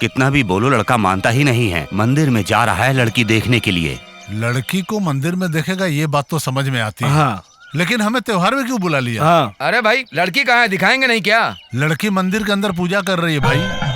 कितना भी बोलो लड़का मानता ही नहीं है। मंदिर में जा रहा है लड़की देखने के लिए। लड़की को मंदिर में देखेगा ये बात तो समझ में आती है। हाँ। लेकिन हमें त्योहार में क्यों बुला लिया? हाँ। अरे भाई लड़की कहाँ है, दिखाएंगे नहीं क्या? लड़की मंदिर के अंदर पूजा कर रही है भाई।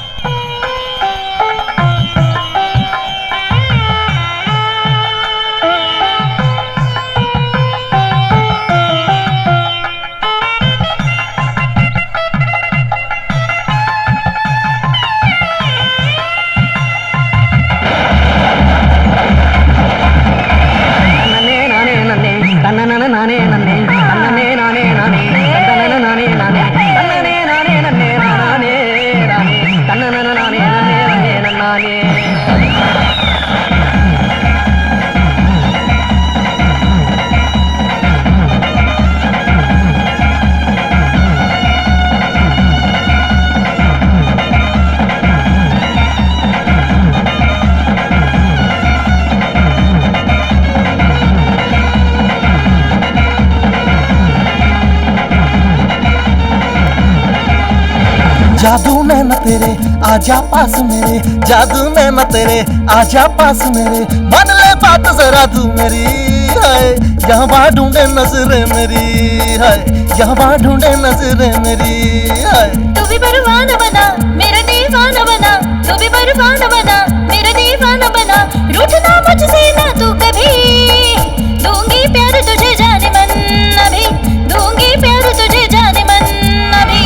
जादू नैना तेरे आजा पास मेरे, जादू नैना तेरे आजा पास मेरे, मान ले बात जरा तू मेरी। हाय यहाँ बाहर ढूंढे नजरें मेरी, हाय यहाँ बाहर ढूंढे नजरें मेरी। हाय तू भी परवाना बना मेरा दीवाना बना, तू भी परवाना बना मेरा दीवाना बना, रूठना मुझसे ना तू कभी, दूंगी प्यार तुझे जाने मन अभी, दूंगी प्यार तुझे जाने मन अभी।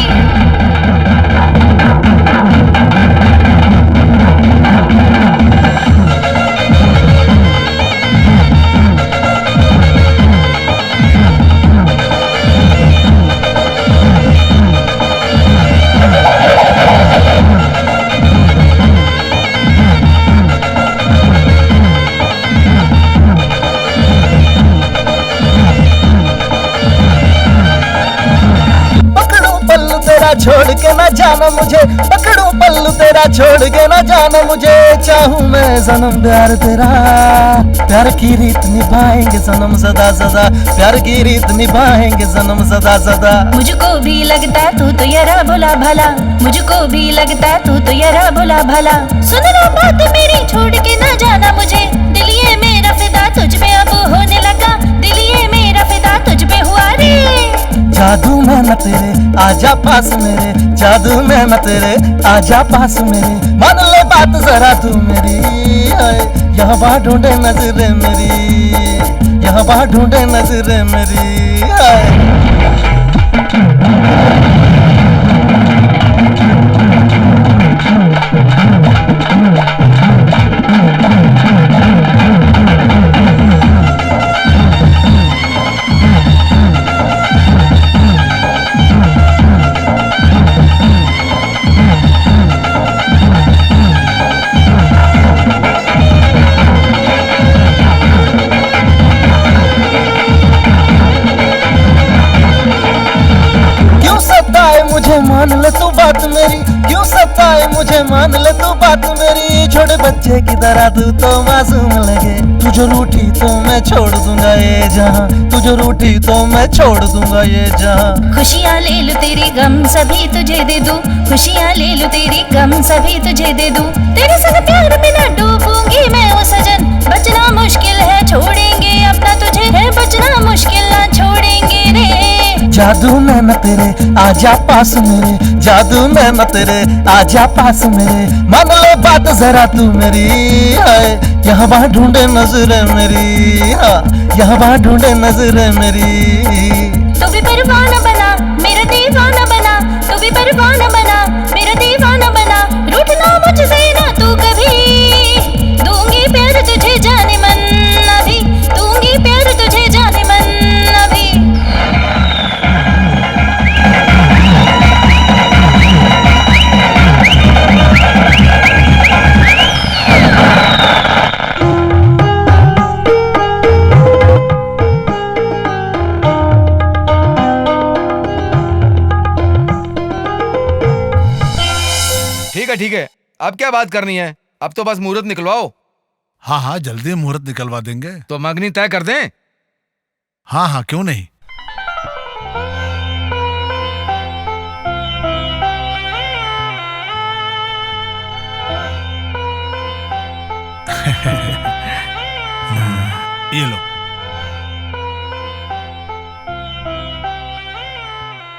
छोड़ के ना जाना मुझे, पकड़ूं पल्लू तेरा छोड़ के ना जाना मुझे, चाहूं मैं सनम प्यार तेरा, प्यार की रीत निभाएंगे सनम सदा सदा, प्यार की रीत निभाएंगे सनम सदा सदा। मुझको भी लगता तू तो यारा भोला भला, मुझको भी लगता तू तो यारा भोला भला, सुनना बात मेरी छोड़ के ना जाना मुझे, दिल ये मेरा फिदा तुझ पे अब होने लगा, दिल ये मेरा फिदा तुझ पे हुआ रे। जादू में न तेरे आजा पास मेरे, जादू में न तेरे आजा पास मेरे, मान ले बात जरा तू मेरी। यहाँ बाहर ढूंढे नजरें मेरी, यहाँ बाहर ढूंढे नजरें मेरी। मान ले तू बात मेरी, क्यों सताए मुझे मान ले तू बात मेरी, छोटे बच्चे की तरह तू तो मासूम लगे, तू जो रूठी तो मैं छोड़ दूंगा ये जहां, तू जो रूठी तो मैं छोड़ दूंगा ये जहां। खुशियाँ ले लूं तेरी गम सभी तुझे दे दूं, खुशियाँ ले लूं तेरी गम सभी तुझे दे दूं, तेरे संग प्यार में ना डूबूंगी मैं ओ सजन, बचना मुश्किल है छोड़ेंगे अपना तुझे, है बचना मुश्किल ना छोड़ेंगे रे। जादू में न तेरे आजा पास मेरे, जादू में न तेरे आजा पास मेरे, मान ले बात जरा तू मेरी। यहाँ बाहर ढूंढे नजरें मेरी, यहाँ बाहर ढूंढे नजरें मेरी। तू भी परवाना बना मेरा दीवाना बना, तू भी परवाना बना मेरा दीवाना बना, रूठना मुझसे ना तू कभी, दूंगी प्यार तुझे जाने मन अभी, दूंगी प्यार तुझे जाने मन अभी। ठीक है, अब क्या बात करनी है? अब तो बस मुहूर्त निकलवाओ। हाँ हाँ जल्दी मुहूर्त निकलवा देंगे। तो मंगनी तय कर दें? हाँ हाँ क्यों नहीं।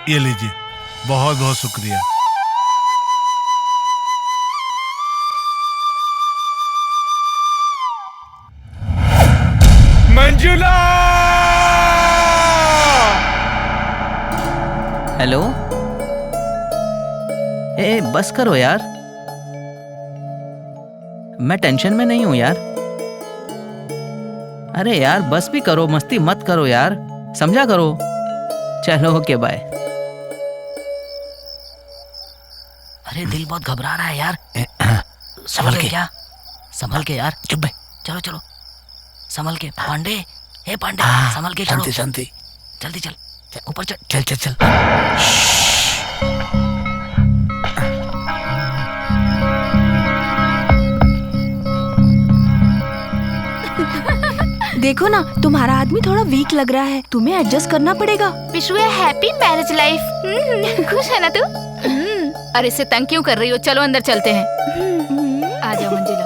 ये लीजिए, बहुत बहुत शुक्रिया। मंजुला! हेलो। ए बस करो यार, मैं टेंशन में नहीं हूं यार। अरे यार बस भी करो, मस्ती मत करो यार, समझा करो। चलो ओके बाय। अरे दिल बहुत घबरा रहा है यार। संभल के क्या, संभल के यार। चुप भाई, चलो चलो संभल के। पांडे, हे पांडे, संभल के चलो। शांति। जल्दी चल, ऊपर चल। चल चल चल। देखो ना, तुम्हारा आदमी थोड़ा वीक लग रहा है, तुम्हें एडजस्ट करना पड़ेगा। Wish you a happy marriage life. खुश है ना तू? अरे इससे तंग क्यों कर रही हो? चलो अंदर चलते हैं। आ जाओ मंजिला।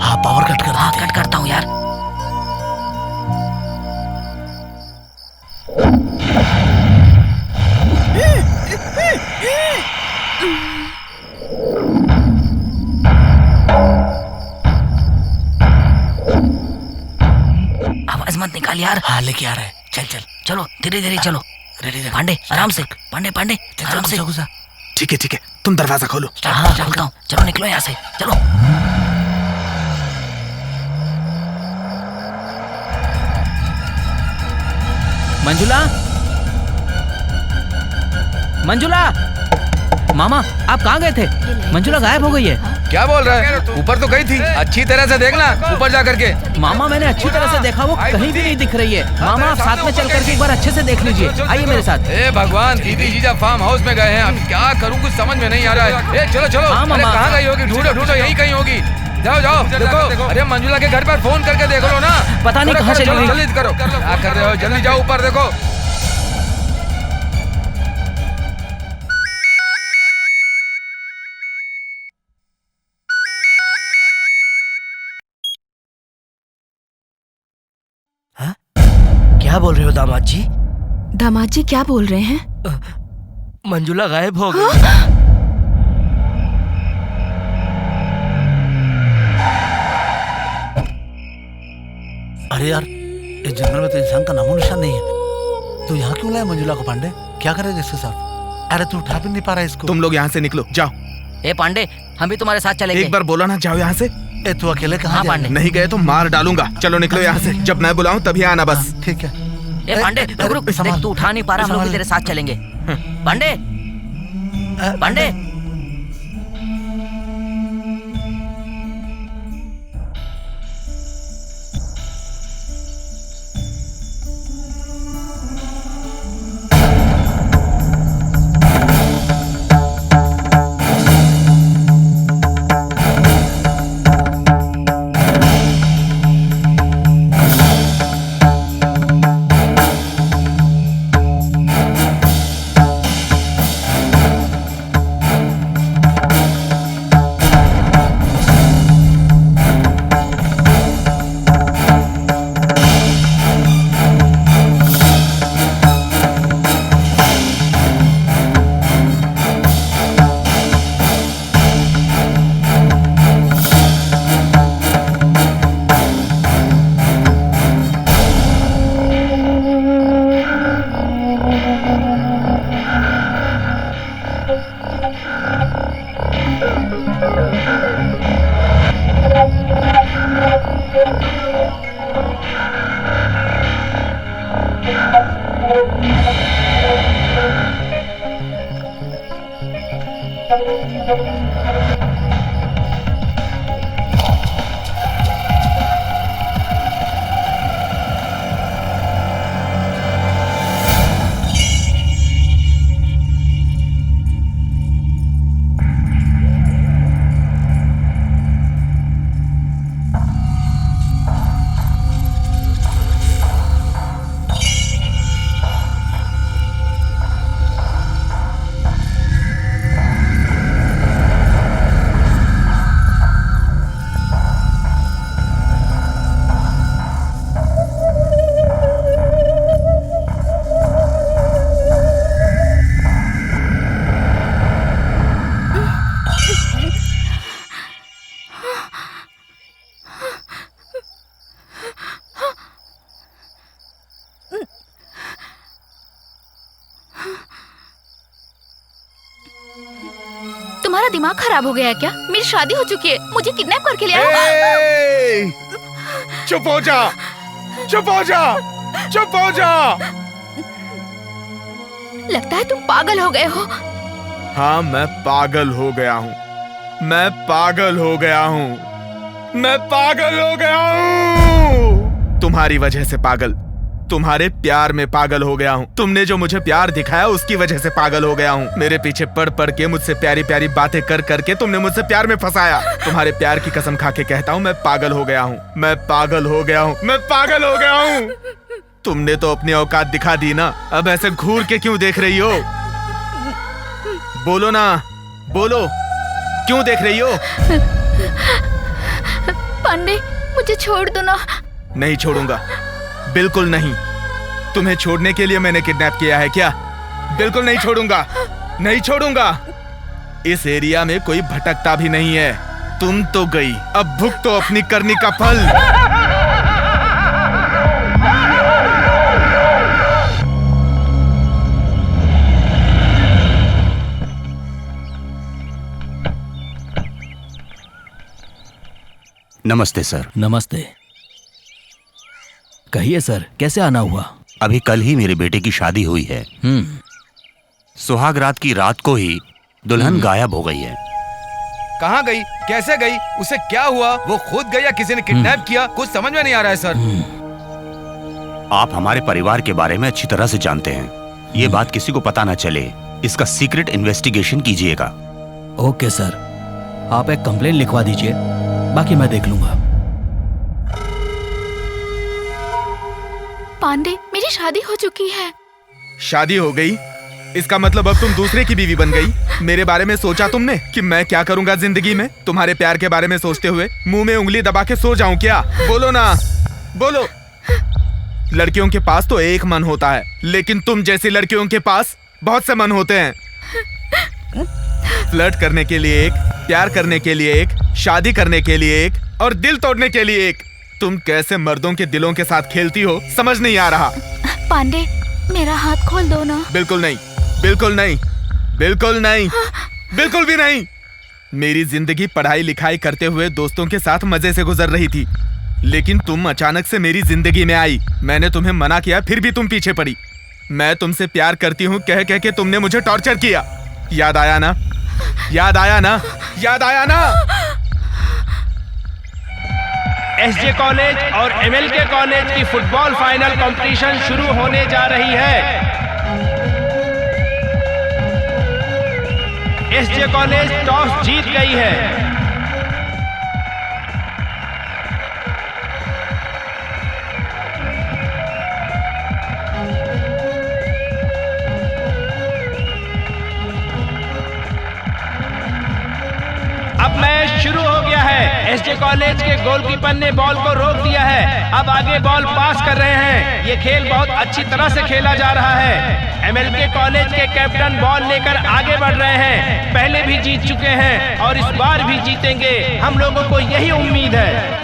हाँ पावर कट कर। हाँ कट करता हूँ यार। आवाज मत निकाल यार। हाँ लेके आ रहा है। चल चल चलो धीरे धीरे चलो। रेडी। पांडे आराम से, पांडे पांडे आराम से। ठीक है, तुम दरवाजा खोलो। हाँ खोलता हूँ। चलो निकलो यहाँ से, चलो। मंजुला, मंजुला, मामा आप कहाँ गए थे? मंजुला गायब हो गई है। क्या बोल रहा है? ऊपर तो गई थी, अच्छी तरह से देखना ऊपर जा करके। मामा मैंने अच्छी तरह से देखा, वो कहीं भी नहीं दिख रही है। मामा आप साथ में चल करके एक बार अच्छे से देख लीजिए। आइए मेरे साथ। ए भगवान, दीदी जीजा फार्म हाउस में गए हैं, अब क्या करूं कुछ समझ में नहीं आ रहा है। ए चलो चलो। हाँ, अरे कहाँ गई होगी? ढूंढो ढूंढो, यहीं कहीं होगी। जाओ जाओ देखो। अरे मंजुला के घर पर फोन करके देख लो ना। पता नहीं कहाँ चली गई। जल्दी करो, क्या कर रहे हो? जल्दी जाओ ऊपर देखो। क्या बोल रहे हो दामाद जी? दामाद जी क्या बोल रहे हैं? मंजुला गायब हो गई। अरे यार, इस जंगल में तो इंसान का नामो निशान नहीं है। तू यहाँ क्यों लाया मंजुला को पांडे? क्या करेगा इसके साथ? अरे तू उठा भी नहीं पा रहा इसको। तुम लोग यहाँ से निकलो, जाओ। ए पांडे, हम भी तुम्हारे साथ चलेंगे। एक बार बोला ना, जाओ यहाँ से। ए तू अकेले कहाँ हाँ, जा रहा पांडे। है? नहीं गए तो मार डालूंगा। चलो निकलो यहाँ से, जब मैं बुलाऊं तभी आना बस। ठीक है। ए पांडे रुक रुक, देख तू उठा नहीं पा रहा, हम लोग भी तेरे साथ चलेंगे। पांडे, पांडे। तुम्हारा दिमाग खराब हो गया है क्या? मेरी शादी हो चुकी है, मुझे किडनैप करके ले आए। ए! चुप हो जा, चुप हो जा, चुप हो जा। लगता है तुम पागल हो गए हो। हाँ, मैं पागल हो गया हूँ, मैं पागल हो गया हूँ, मैं पागल हो गया हूँ। तुम्हारी वजह से पागल, तुम्हारे प्यार में पागल हो गया हूँ। तुमने जो मुझे प्यार दिखाया उसकी वजह से पागल हो गया हूँ। मेरे पीछे पड़ पड़ के, मुझसे प्यारी प्यारी बातें कर करके तुमने मुझसे प्यार में फंसाया। तुम्हारे प्यार की कसम खा के कहता हूँ, मैं पागल हो गया हूँ, मैं पागल हो गया हूँ, मैं पागल हो गया हूँ। तुमने तो अपनी औकात दिखा दी ना, अब ऐसे घूर के क्यों देख रही हो? बोलो ना, बोलो, क्यों देख रही हो? पांडे, मुझे छोड़ दो ना। नहीं छोड़ूंगा, बिल्कुल नहीं। तुम्हें छोड़ने के लिए मैंने किडनैप किया है क्या? बिल्कुल नहीं छोड़ूंगा, नहीं छोड़ूंगा। इस एरिया में कोई भटकता भी नहीं है। तुम तो गई, अब भुगतो अपनी करनी का फल। नमस्ते सर। नमस्ते। कहिए सर, कैसे आना हुआ? अभी कल ही मेरे बेटे की शादी हुई है। सुहाग रात की रात को ही दुल्हन गायब हो गई है। कहाँ गई, कैसे गई, उसे क्या हुआ? वो खुद गई या किसी ने किडनैप किया? कुछ समझ में नहीं आ रहा है सर। आप हमारे परिवार के बारे में अच्छी तरह से जानते हैं। ये बात किसी को पता ना चले, इसका सीक्रेट इन्वेस्टिगेशन कीजिएगा। ओके सर, आप एक कंप्लेन लिखवा दीजिए, बाकी मैं देख लूंगा। पांडे, मेरी शादी हो चुकी है। शादी हो गई? इसका मतलब अब तुम दूसरे की बीवी बन गई। मेरे बारे में सोचा तुमने कि मैं क्या करूंगा जिंदगी में? तुम्हारे प्यार के बारे में सोचते हुए मुंह में उंगली दबा के सो जाऊं क्या? बोलो ना, बोलो। लड़कियों के पास तो एक मन होता है, लेकिन तुम जैसी लड़कियों के पास बहुत से मन होते हैं। फ्लर्ट करने के लिए एक, प्यार करने के लिए एक, शादी करने के लिए एक और दिल तोड़ने के लिए एक। तुम कैसे मर्दों के दिलों के साथ खेलती हो, समझ नहीं आ रहा। पांडे, मेरा हाथ खोल दो ना। बिल्कुल नहीं, बिल्कुल नहीं, बिल्कुल नहीं, बिल्कुल भी नहीं। मेरी जिंदगी पढ़ाई लिखाई करते हुए दोस्तों के साथ मजे से गुजर रही थी, लेकिन तुम अचानक से मेरी जिंदगी में आई। मैंने तुम्हें मना किया, फिर भी तुम पीछे पड़ी। मैं तुमसे प्यार करती हूँ कह कह के तुमने मुझे टॉर्चर किया। याद आया ना, याद आया ना, याद आया ना? एसजे कॉलेज और एमएलके कॉलेज की फुटबॉल फाइनल कंपटीशन शुरू होने जा रही है। एसजे कॉलेज टॉस जीत गई है। अब मैच शुरू हो गया है। एसजे कॉलेज के गोलकीपर ने बॉल को रोक दिया है। अब आगे बॉल पास कर रहे हैं। ये खेल बहुत अच्छी तरह से खेला जा रहा है। एमएलके कॉलेज के कैप्टन बॉल लेकर आगे बढ़ रहे हैं। पहले भी जीत चुके हैं और इस बार भी जीतेंगे, हम लोगों को यही उम्मीद है।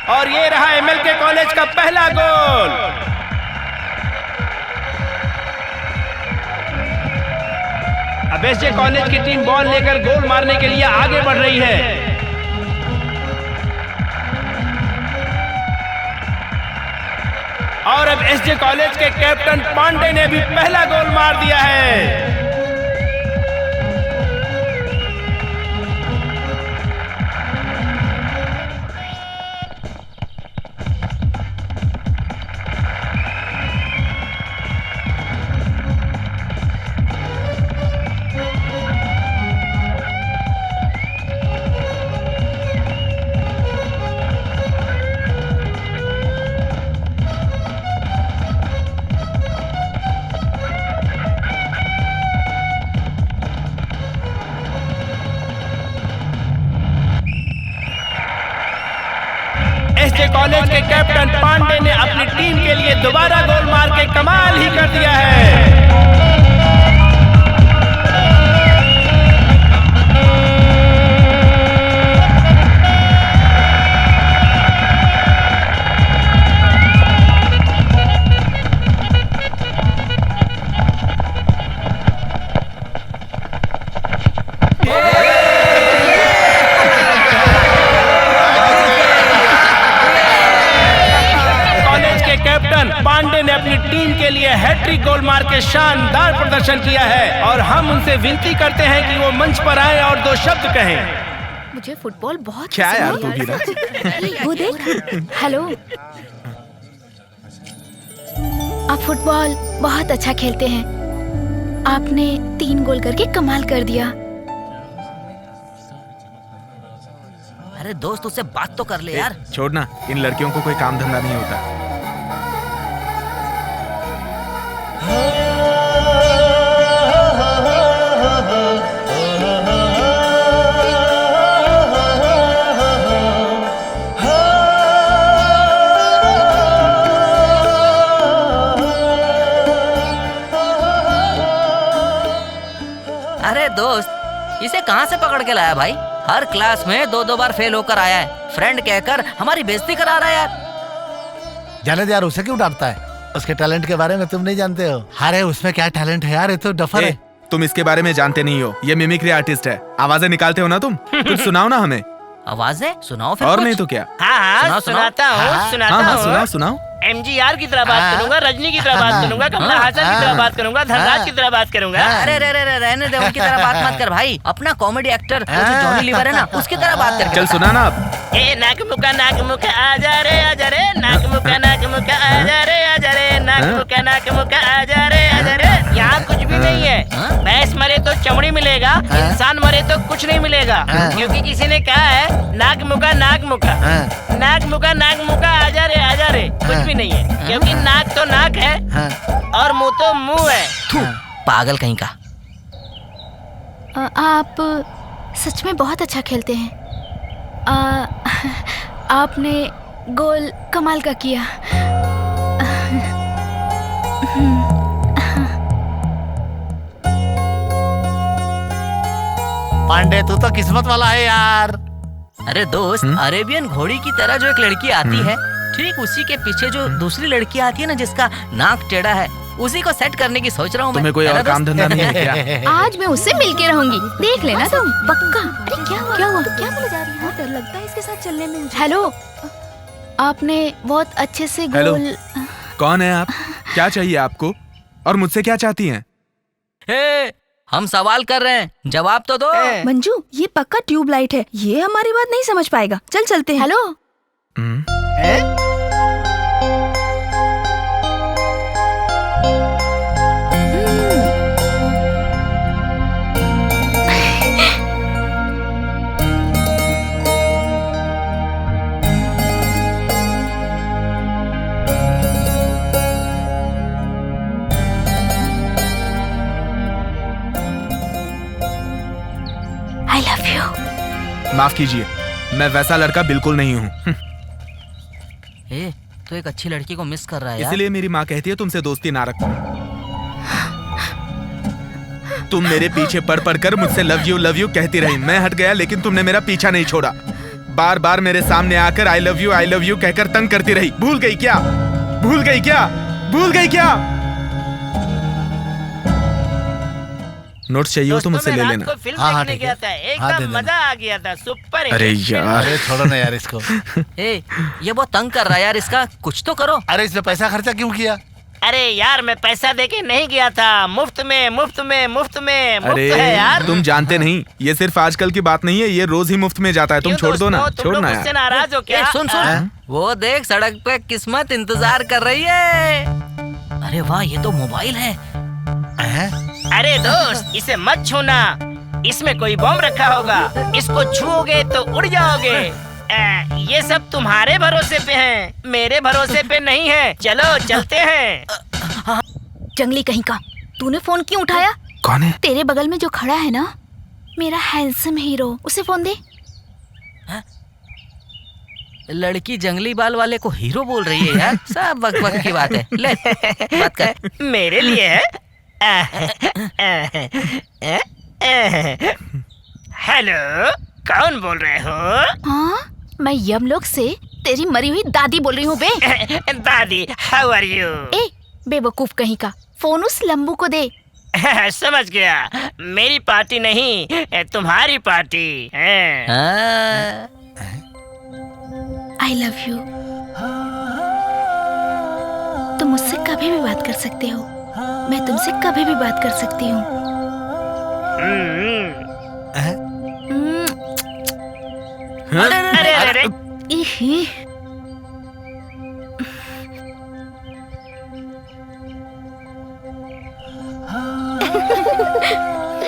और ये रहा एमएलके कॉलेज का पहला गोल। अब एसजे कॉलेज की टीम बॉल लेकर गोल मारने के लिए आगे बढ़ रही है। और अब एसजे कॉलेज के कैप्टन पांडे ने भी पहला गोल मार दिया है। एसजे कॉलेज के कैप्टन पांडे ने अपनी टीम के लिए दोबारा गोल मार के कमाल ही कर दिया है। पांडे ने अपनी टीम के लिए हैट्रिक गोल मार के शानदार प्रदर्शन किया है और हम उनसे विनती करते हैं कि वो मंच पर आए और 2 शब्द कहें। मुझे फुटबॉल बहुत क्या यार पसंद तू भी है। वो देख, हेलो, आप फुटबॉल बहुत अच्छा खेलते हैं। आपने 3 गोल करके कमाल कर दिया। अरे दोस्त उससे बात तो कर ले यार। छोड़ ना, इन लड़कियों को कोई काम धंधा नहीं होता। अरे दोस्त, इसे कहाँ से पकड़ के लाया भाई? हर क्लास में 2-2 बार फेल होकर आया है। फ्रेंड कहकर हमारी बेइज्जती करा रहा है यार। जाने दे यार, उसे क्यों डांटता है? उसके टैलेंट के बारे में तुम नहीं जानते हो। अरे उसमें क्या टैलेंट है यार, ये तो डफर है। तुम इसके बारे में जानते नहीं हो, ये मिमिक्री आर्टिस्ट है। आवाजें निकालते हो ना तुम। कुछ सुनाओ ना हमें। आवाजें सुनाओ फिर और कुछ। नहीं तो क्या। हाँ सुनाता हूँ सुनाओ सुनाओ। MGR की तरह बात करूंगा, रजनी की तरह बात करूंगा, कमला हासन की तरह बात करूंगा, धनराज की तरह बात करूंगा। अरे रहने दे, उनकी तरह बात मत कर भाई। अपना कॉमेडी एक्टर जॉनी लीवर है ना, उसकी तरह बात कर। चल सुना ना अब। ए नाक मुका आजा रे नाक मुका आजा रे नाक मुका आजा रे यहाँ कुछ भी नहीं है। भैंस मरे तो चमड़ी मिलेगा, इंसान मरे तो कुछ नहीं मिलेगा। क्योंकि किसी ने कहा है नाक मुका आजा रे कुछ भी नहीं है। क्योंकि नाक तो नाक है और मुंह तो मुंह है। पागल कहीं का। आप सच में बहुत अच्छा खेलते हैं। आपने गोल कमाल का किया। पांडे तू तो किस्मत वाला है यार। अरे दोस्त, अरेबियन घोड़ी की तरह जो एक लड़की आती है, ठीक उसी के पीछे जो दूसरी लड़की आती है ना, जिसका नाक टेढ़ा है, उसी को सेट करने की सोच रहा हूँ। तुम्हें कोई और काम धंधा नहीं है क्या? आज मैं उससे मिलके रहूंगी, देख लेना तुम पक्का। अरे क्या हुआ? क्या बोले जा रही है? डर लगता है इसके साथ चलने में। हेलो, आपने बहुत अच्छे से गोल। कौन है आप? क्या चाहिए आपको? और मुझसे क्या चाहती हैं? हम सवाल कर रहे हैं, जवाब तो दो। मंजू, ये पक्का ट्यूबलाइट है, ये हमारी बात नहीं समझ पाएगा। चल चलते हैं। हेलो। I love you. माफ कीजिए, मैं वैसा लड़का बिल्कुल नहीं हूँ। तो एक अच्छी लड़की को मिस कर रहा है यार। इसलिए मेरी माँ कहती है तुमसे दोस्ती ना रखो। तुम मेरे पीछे पड़ कर मुझसे लव यू कहती रही। मैं हट गया लेकिन तुमने मेरा पीछा नहीं छोड़ा। बार बार मेरे सामने आकर आई लव यू कहकर तंग करती रही। भूल गई क्या? नोट्स चाहिए हो तो मुझसे ले लेना। फिल्म देखने गया था, एकदम मजा आ गया था, सुपर। अरे यार, अरे छोड़ो ना यार इसको। ये बहुत तंग कर रहा है यार, इसका कुछ तो करो। अरे इसमें पैसा खर्चा क्यों किया? अरे यार, मैं पैसा देके नहीं गया था, मुफ्त में अरे है यार। तुम जानते नहीं, ये सिर्फ आजकल की बात नहीं है, ये रोज ही मुफ्त में जाता है। तुम छोड़ दो ना, छोड़ना यार। नाराज हो क्या? सुन वो देख, सड़क पे किस्मत इंतजार कर रही है। अरे वाह, ये तो मोबाइल है। अरे दोस्त, इसे मत छूना, इसमें कोई बम रखा होगा। इसको छूओगे तो उड़ जाओगे। ये सब तुम्हारे भरोसे पे है, मेरे भरोसे पे नहीं है। चलो चलते हैं। जंगली कहीं का, तूने फोन क्यों उठाया? कौन है? तेरे बगल में जो खड़ा है ना, मेरा हैंडसम हीरो, उसे फोन दे। लड़की जंगली बाल वाले को हीरो बोल रही है यार। सब वक्त वक्त की बात है। ले बात कर। मेरे लिए है। हेलो, कौन बोल रहे हो? हाँ, मैं यमलोक से तेरी मरी हुई दादी बोल रही हूँ बे। दादी, हाउ आर यू? ए बेवकूफ कहीं का, फोन उस लंबू को दे। समझ गया, मेरी पार्टी नहीं, तुम्हारी पार्टी है। I love you. तुम मुझसे कभी भी बात कर सकते हो, मैं तुमसे कभी भी बात कर सकती हूँ। अरे अरे इही।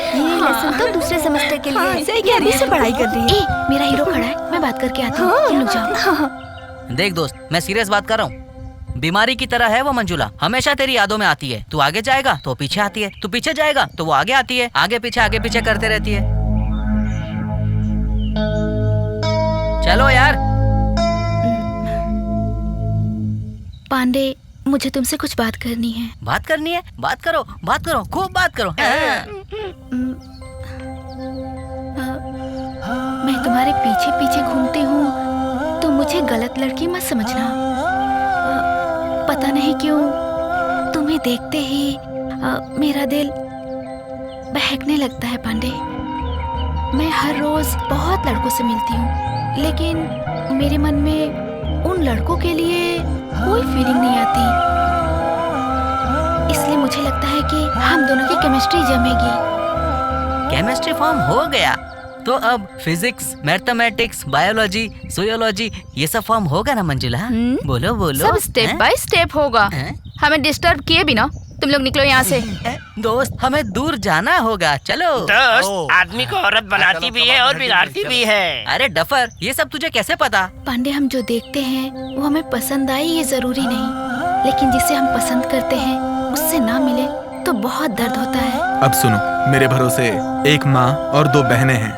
ये लेसन तो दूसरे सेमेस्टर के लिए है। सही कह रही है, से पढ़ाई कर रही है। ए, मेरा हीरो खड़ा है, मैं बात करके आती हूँ। तुम लोग जाओ। देख दोस्त, मैं सीरियस बात कर रहा हूँ। बीमारी की तरह है वो मंजुला, हमेशा तेरी यादों में आती है। तू आगे जाएगा तो पीछे आती है, तू पीछे जाएगा तो वो आगे आती है, आगे पीछे करते रहती है। चलो यार। पांडे, मुझे तुमसे कुछ बात करनी है। बात करनी है? बात करो, खूब बात करो। मैं तुम्हारे पीछे पीछे घूमती हूँ तो मुझे गलत लड़की मत समझना। पता नहीं क्यों तुम्हें देखते ही मेरा दिल बहकने लगता है पांडे। मैं हर रोज बहुत लड़कों से मिलती हूँ, लेकिन मेरे मन में उन लड़कों के लिए कोई फीलिंग नहीं आती। इसलिए मुझे लगता है कि हम दोनों की केमिस्ट्री जमेगी। केमिस्ट्री फॉर्म हो गया तो अब फिजिक्स, मैथमेटिक्स, बायोलॉजी, सोयोलॉजी ये सब फॉर्म होगा ना मंजुला? बोलो बोलो। सब स्टेप बाय स्टेप होगा। हमें डिस्टर्ब किए बिना तुम लोग निकलो यहाँ से। दोस्त, हमें दूर जाना होगा, चलो। दोस्त, आदमी को औरत बनाती भी है और बिगाड़ती भी है। अरे डफर, ये सब तुझे कैसे पता? पांडे, हम जो देखते हैं वो हमें पसंद आए ये जरूरी नहीं, लेकिन जिसे हम पसंद करते हैं उससे ना मिले तो बहुत दर्द होता है। अब सुनो, मेरे भरोसे एक माँ और 2 बहनें हैं।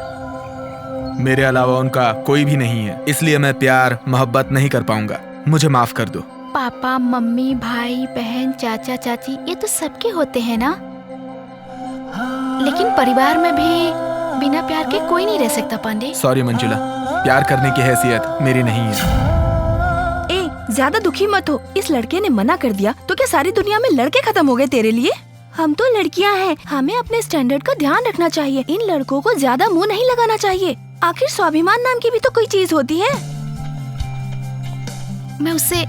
मेरे अलावा उनका कोई भी नहीं है, इसलिए मैं प्यार मोहब्बत नहीं कर पाऊंगा। मुझे माफ कर दो। पापा, मम्मी, भाई, बहन, चाचा, चाची ये तो सबके होते हैं ना, लेकिन परिवार में भी बिना प्यार के कोई नहीं रह सकता पांडे। सॉरी मंजुला, प्यार करने की हैसियत मेरी नहीं है। ए, ज्यादा दुखी मत हो। इस लड़के ने मना कर दिया तो क्या सारी दुनिया में लड़के खत्म हो गए तेरे लिए? हम तो लड़कियां हैं, हमें अपने स्टैंडर्ड का ध्यान रखना चाहिए। इन लड़कों को ज्यादा मुंह नहीं लगाना चाहिए। आखिर स्वाभिमान नाम की भी तो कोई चीज होती है। मैं उससे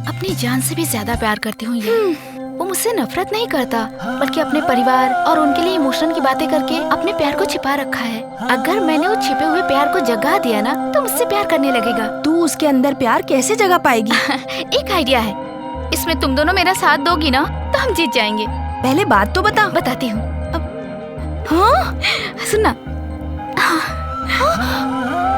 अपनी जान से भी ज्यादा प्यार करती हूँ। वो मुझसे नफरत नहीं करता, बल्कि अपने परिवार और उनके लिए इमोशन की बातें करके अपने प्यार को छिपा रखा है। अगर मैंने वो छिपे हुए प्यार को जगा दिया ना तो मुझसे प्यार करने लगेगा। तू उसके अंदर प्यार कैसे जगा पाएगी? एक आइडिया है, इसमें तुम दोनों मेरा साथ दोगी ना तो हम जीत जाएंगे। पहले बात तो बता। बताती हूँ। हाँ सुनना।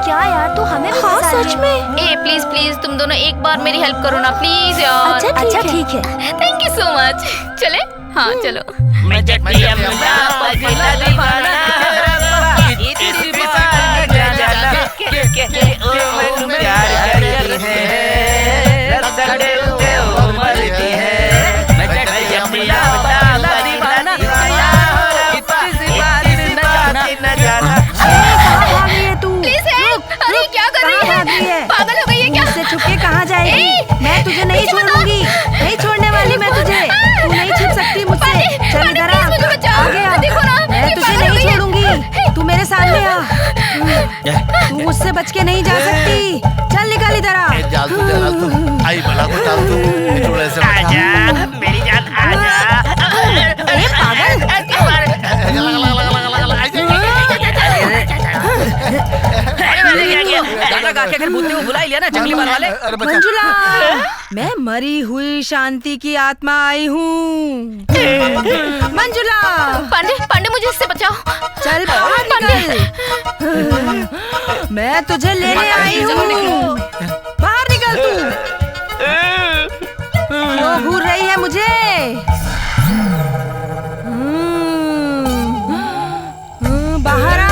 क्या यार, तू हमें भी बता सच में? ए प्लीज प्लीज तुम दोनों एक बार मेरी हेल्प करो ना प्लीज यार। अच्छा ठीक है। Thank you so much. चले? हाँ चलो। मैं जट्टी अम्मा पगला दीवाना, इतनी बात जाना के ओ मन प्यार करती है, रसड़े उठे ओ मरती है। मैं जट्टी अम्मा पगला दीवाना, इतनी बात न जाना। Please help. अरे क्या कर रही है? पागल हो गई है क्या? मुझसे छुप के कहाँ जाएगी? मैं तुझे नहीं छोड़ूंगी, नहीं छोड़ने वाली मैं तुझे। तू नहीं छिप सकती मुझसे। चल इधर आ, आगे आ। मैं तुझे नहीं छोड़ूंगी, तू मेरे सामने आ। तू मुझसे बच के नहीं जा सकती। चल निकल इधर आ। आई भला को डाल दो। आजा मेरी जान, आजा। गाना गा के फिर भूतने को बुला ही लिया ना जंगली बाल वाले। मंजुला, मैं मरी हुई शांति की आत्मा आई हूँ। मंजुला। पांडे, पांडे मुझे इससे बचाओ। चल बाहर निकल। मैं तुझे लेने आई हूँ। बाहर निकल तू। क्यों घूर रही है मुझे? बाहर आ।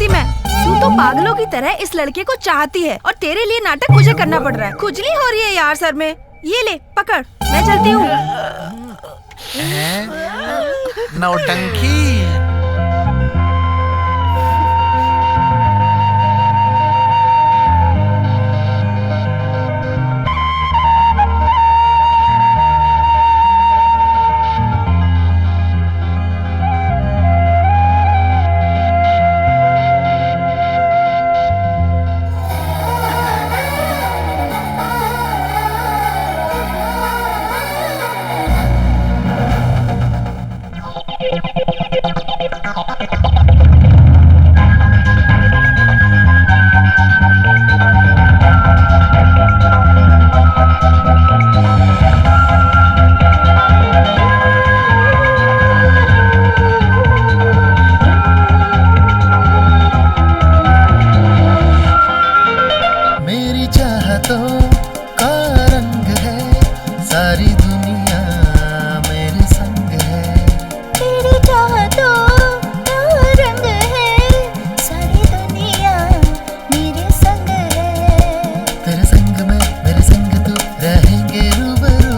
सकती मैं। तू तो पागलों की तरह इस लड़के को चाहती है और तेरे लिए नाटक मुझे करना पड़ रहा है। खुजली हो रही है यार सर में। ये ले पकड़, मैं चलती हूँ। नौटंकी। मेरी चाहतों का रंग है, सारी दुनिया मेरे संग है। तेरी चाहतों का रंग है, सारी दुनिया मेरे संग है। तेरे संग में मेरे संग तू रहेंगे रूबरू।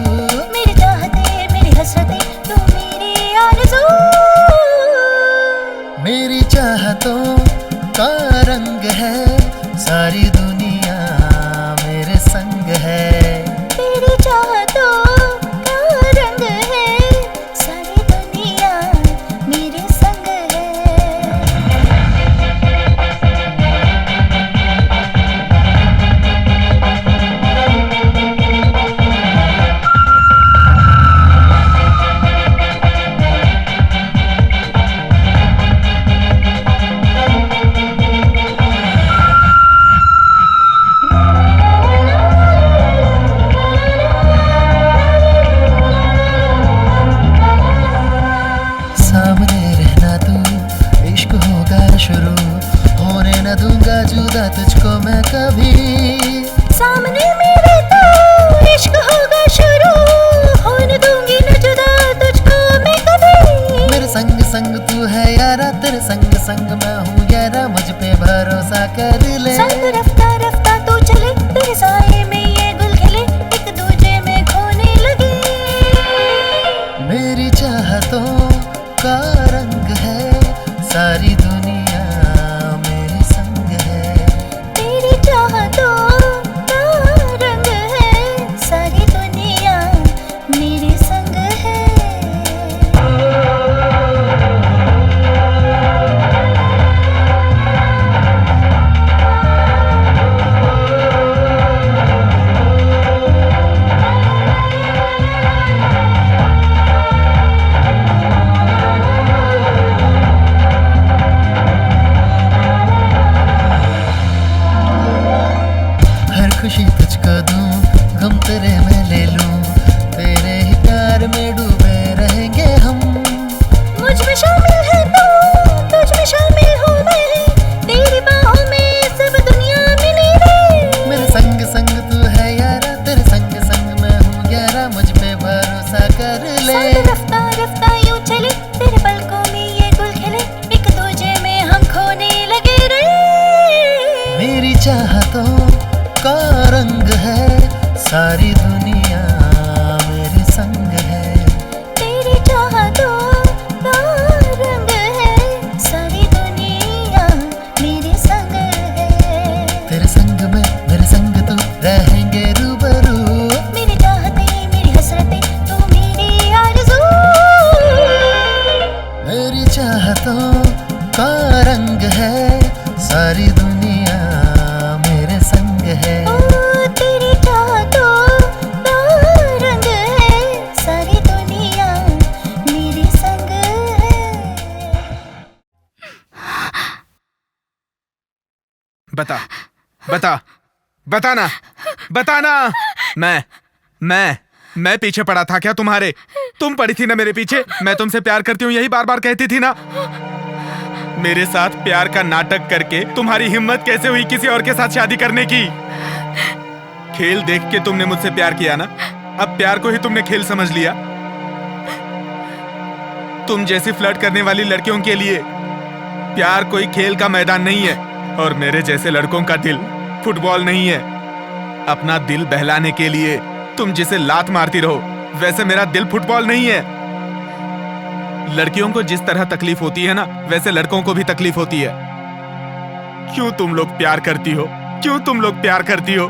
मेरी चाहते मेरी हसरतें तू मेरी आरज़ू। मेरी चाहतों का रंग है, सारी दुनिया मेरे संग है। तेरी चाहतों का रंग है, सारी दुनिया मेरे संग है। सामने रहना तू, इश्क होगा शुरू, होने न दूंगा जुदा तुझको मैं कभी। सामने मेरे तो इश्क होगा शुरू, होने दूंगी न जुदा तुझको मैं कभी। मेरे संग संग तू है यारा, तेरे संग संग मैं हूँ यारा, मुझ पे भरोसा कर ले। संग रफ्ता रफ्ता तू चले, तेरे साए में ये गुल खिले, एक दूजे में खोने लगे। मेरी चाहतों का रंग है, सारी दुनिया मेरे संग है। तेरी चाहतों का रंग है, सारी दुनिया मेरे संग है। हर खुशी तुझको दूं, गम तेरे में ले लूं, तेरे ही प्यार में डूबे रहेंगे हम। मुझ में शामिल है तू, तुझ में शामिल हूँ मैं, तेरी बाहों में सब दुनिया मिली रे। मेरे संग संग तू है यारा, तेरे संग संग मैं हूँ यारा, मुझ पे भरोसा कर ले। संग रफ्ता रफ्ता यूं चले, तेरे पलकों में ये गुल खिले, एक दूजे में हम खोने लगे रे। मेरी चाहतों का रंग है, सारी दुनिया मेरे संग है। तेरी चाहतों का रंग है, सारी दुनिया मेरे संग है। तेरे संग में मेरे संग तू रहेंगे रूबरू। मेरी चाहते मेरी हसरतें तू मेरी आरज़ू। मेरी चाहतों का रंग है, सारी दुनिया मेरे संग है। ओ तेरी चाहतों का रंग है, सारी दुनिया मेरे संग है। बता बता बताना बताना। मैं पीछे पड़ा था क्या तुम्हारे? तुम पड़ी थी ना मेरे पीछे। मैं तुमसे प्यार करती हूँ यही बार बार कहती थी ना। मेरे साथ प्यार का नाटक करके तुम्हारी हिम्मत कैसे हुई किसी और के साथ शादी करने की? खेल देख के तुमने मुझसे प्यार किया ना, अब प्यार को ही तुमने खेल समझ लिया। तुम जैसी फ्लर्ट करने वाली लड़कियों के लिए प्यार कोई खेल का मैदान नहीं है और मेरे जैसे लड़कों का दिल फुटबॉल नहीं है। अपना दिल बहलाने के लिए तुम जिसे लात मारती रहो, वैसे मेरा दिल फुटबॉल नहीं है। लड़कियों को जिस तरह तकलीफ होती है ना, वैसे लड़कों को भी तकलीफ होती है। क्यों तुम लोग प्यार करती हो? क्यों तुम लोग प्यार करती हो?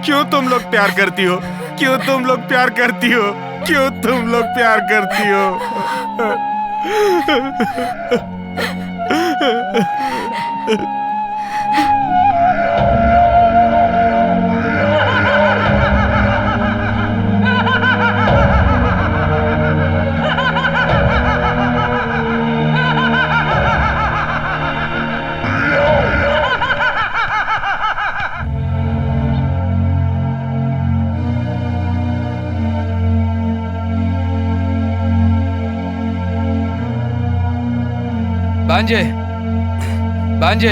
क्यों तुम लोग प्यार करती हो? क्यों तुम लोग प्यार करती हो? क्यों तुम लोग प्यार करती हो? भांजे, भांजे,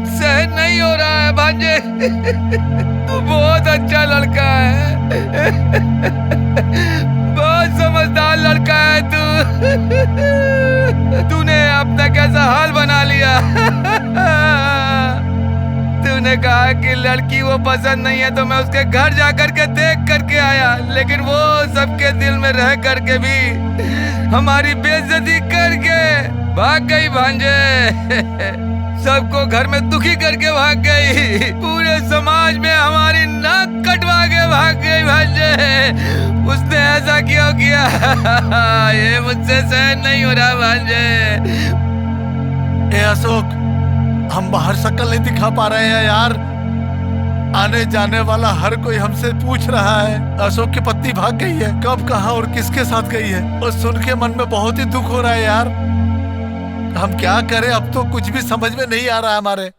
सहन नहीं हो रहा है भांजे। तू बहुत अच्छा लड़का है, बहुत समझदार लड़का है तू। तूने अपना कैसा हाल बना लिया। तूने कहा कि लड़की वो पसंद नहीं है तो मैं उसके घर जाकर के देख करके आया, लेकिन वो सबके दिल में रह करके भी हमारी बेइज्जती करके भाग गई भांजे। सबको घर में दुखी करके भाग गई, पूरे समाज में हमारी नाक कटवा के भाग गई भांजे। उसने ऐसा क्यों किया? ये मुझसे सहन नहीं हो रहा भांजे। ए अशोक, हम बाहर शक्ल नहीं दिखा पा रहे हैं यार। आने जाने वाला हर कोई हमसे पूछ रहा है अशोक की पत्नी भाग गई है, कब, कहाँ और किसके साथ गई है। और सुन के मन में बहुत ही दुख हो रहा है यार। हम क्या करें, अब तो कुछ भी समझ में नहीं आ रहा है हमारे।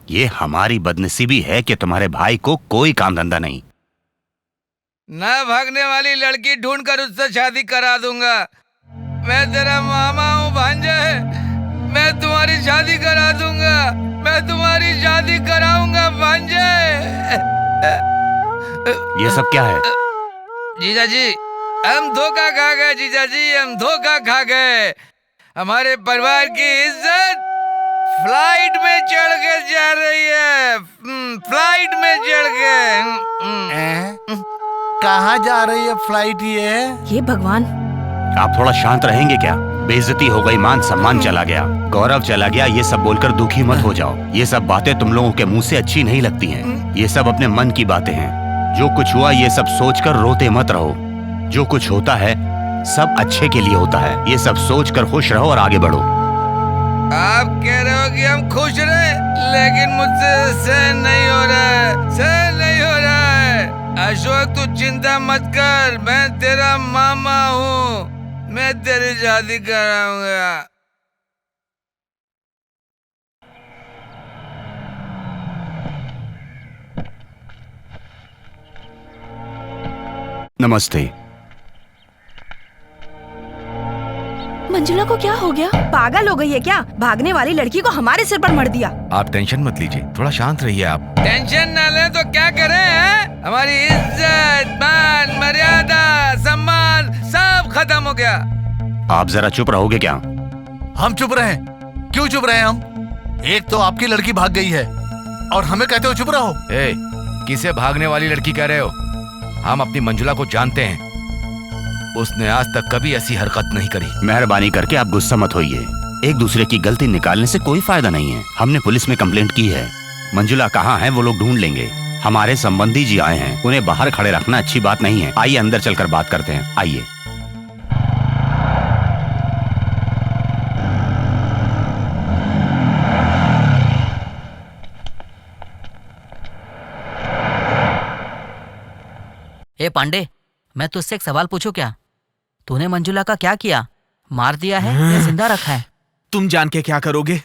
ये हमारी बदनसीबी है कि तुम्हारे भाई को कोई काम धंधा नहीं। ना भागने वाली लड़की ढूंढकर उससे शादी करा दूंगा। मैं तेरा मामा हूँ भांजे, मैं तुम्हारी शादी करा दूंगा, मैं तुम्हारी शादी कराऊंगा भांजे। ये सब क्या है? जीजा जी, हम धोखा खा गए जीजा जी, हम धोखा खा गए। हमारे परिवार की इज्जत फ्लाइट में चढ़ के जा रही है, फ्लाइट में चढ़ के। कहाँ जा रही है फ्लाइट ये भगवान। आप थोड़ा शांत रहेंगे क्या? बेइज्जती हो गई, मान सम्मान चला गया, गौरव चला गया, ये सब बोलकर दुखी मत हो जाओ। ये सब बातें तुम लोगों के मुंह से अच्छी नहीं लगती हैं। ये सब अपने मन की बातें हैं। जो कुछ हुआ ये सब सोचकर रोते मत रहो। जो कुछ होता है सब अच्छे के लिए होता है। ये सब सोचकर खुश रहो और आगे बढ़ो। आप कह रहे हो कि हम खुश रहे, लेकिन मुझसे सहन नहीं हो रहा है, सहन नहीं हो रहा है। अशोक तू चिंता मत कर, मैं तेरा मामा हूँ, मैं तेरी शादी कराऊंगा। नमस्ते। मंजुला को क्या हो गया? पागल हो गई है क्या? भागने वाली लड़की को हमारे सिर पर मर दिया। आप टेंशन मत लीजिए, थोड़ा शांत रहिए आप। टेंशन न ले तो क्या करें हैं? हमारी इज्जत, मान, मर्यादा, सम्मान सब खत्म हो गया। आप जरा चुप रहोगे क्या? हम चुप रहे? क्यों चुप रहे हम? एक तो आपकी लड़की भाग गई है और हमें कहते हो चुप रहो। ए, किसे भागने वाली लड़की कह रहे हो? हम अपनी मंजुला को जानते हैं, उसने आज तक कभी ऐसी हरकत नहीं करी। मेहरबानी करके आप गुस्सा मत होइए। एक दूसरे की गलती निकालने से कोई फायदा नहीं है। हमने पुलिस में कंप्लेंट की है। मंजुला कहाँ है वो लोग ढूंढ लेंगे। हमारे संबंधी जी आए हैं, उन्हें बाहर खड़े रखना अच्छी बात नहीं है। आइए अंदर चलकर बात करते हैं, आइए। ए पांडे, मैं तुझसे एक सवाल पूछूं क्या? तूने मंजुला का क्या किया? मार दिया है या जिंदा रखा है? तुम जान के क्या करोगे?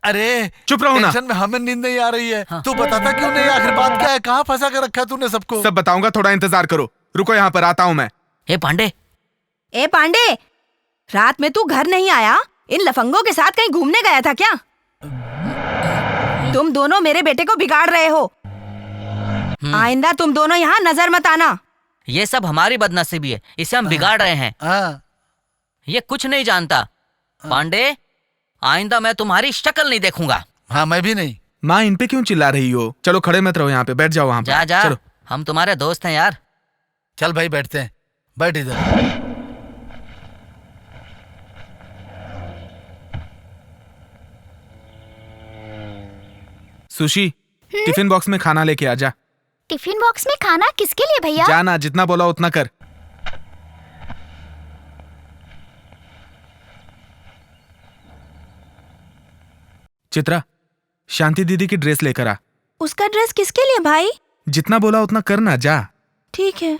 अरे चुप रहो ना। टेंशन में हमें नींद नहीं आ रही है। हाँ। तू बताता क्यों नहीं? आखिर बात क्या है? कहाँ फंसा कर रखा है तूने सबको? सब बताऊंगा, थोड़ा इंतजार करो। रुको, यहाँ पर आता हूँ मैं। ए पांडे, रात में तू घर नहीं आया? इन लफंगों के साथ कहीं घूमने गया था क्या? तुम दोनों मेरे बेटे को बिगाड़ रहे हो। आइंदा तुम दोनों यहाँ नजर मत आना। ये सब हमारी बदनसीबी है, इसे हम बिगाड़ रहे हैं। ये कुछ नहीं जानता। पांडे, आइंदा मैं तुम्हारी शक्ल नहीं देखूंगा। हाँ, मैं भी नहीं। माँ, इन पे क्यों चिल्ला रही हो? चलो खड़े मत रहो, यहाँ पे बैठ जाओ। वहाँ पे जा जा, चलो। हम तुम्हारे दोस्त हैं यार। चल भाई, बैठते हैं। बैठ इधर। सुशी, टिफिन बॉक्स में खाना लेके आ जा। टिफिन बॉक्स में खाना किसके लिए भैया? जाना, जितना बोला उतना कर। चित्रा, शांति दीदी की ड्रेस लेकर आ। उसका ड्रेस किसके लिए भाई? जितना बोला उतना करना, जा। ठीक है।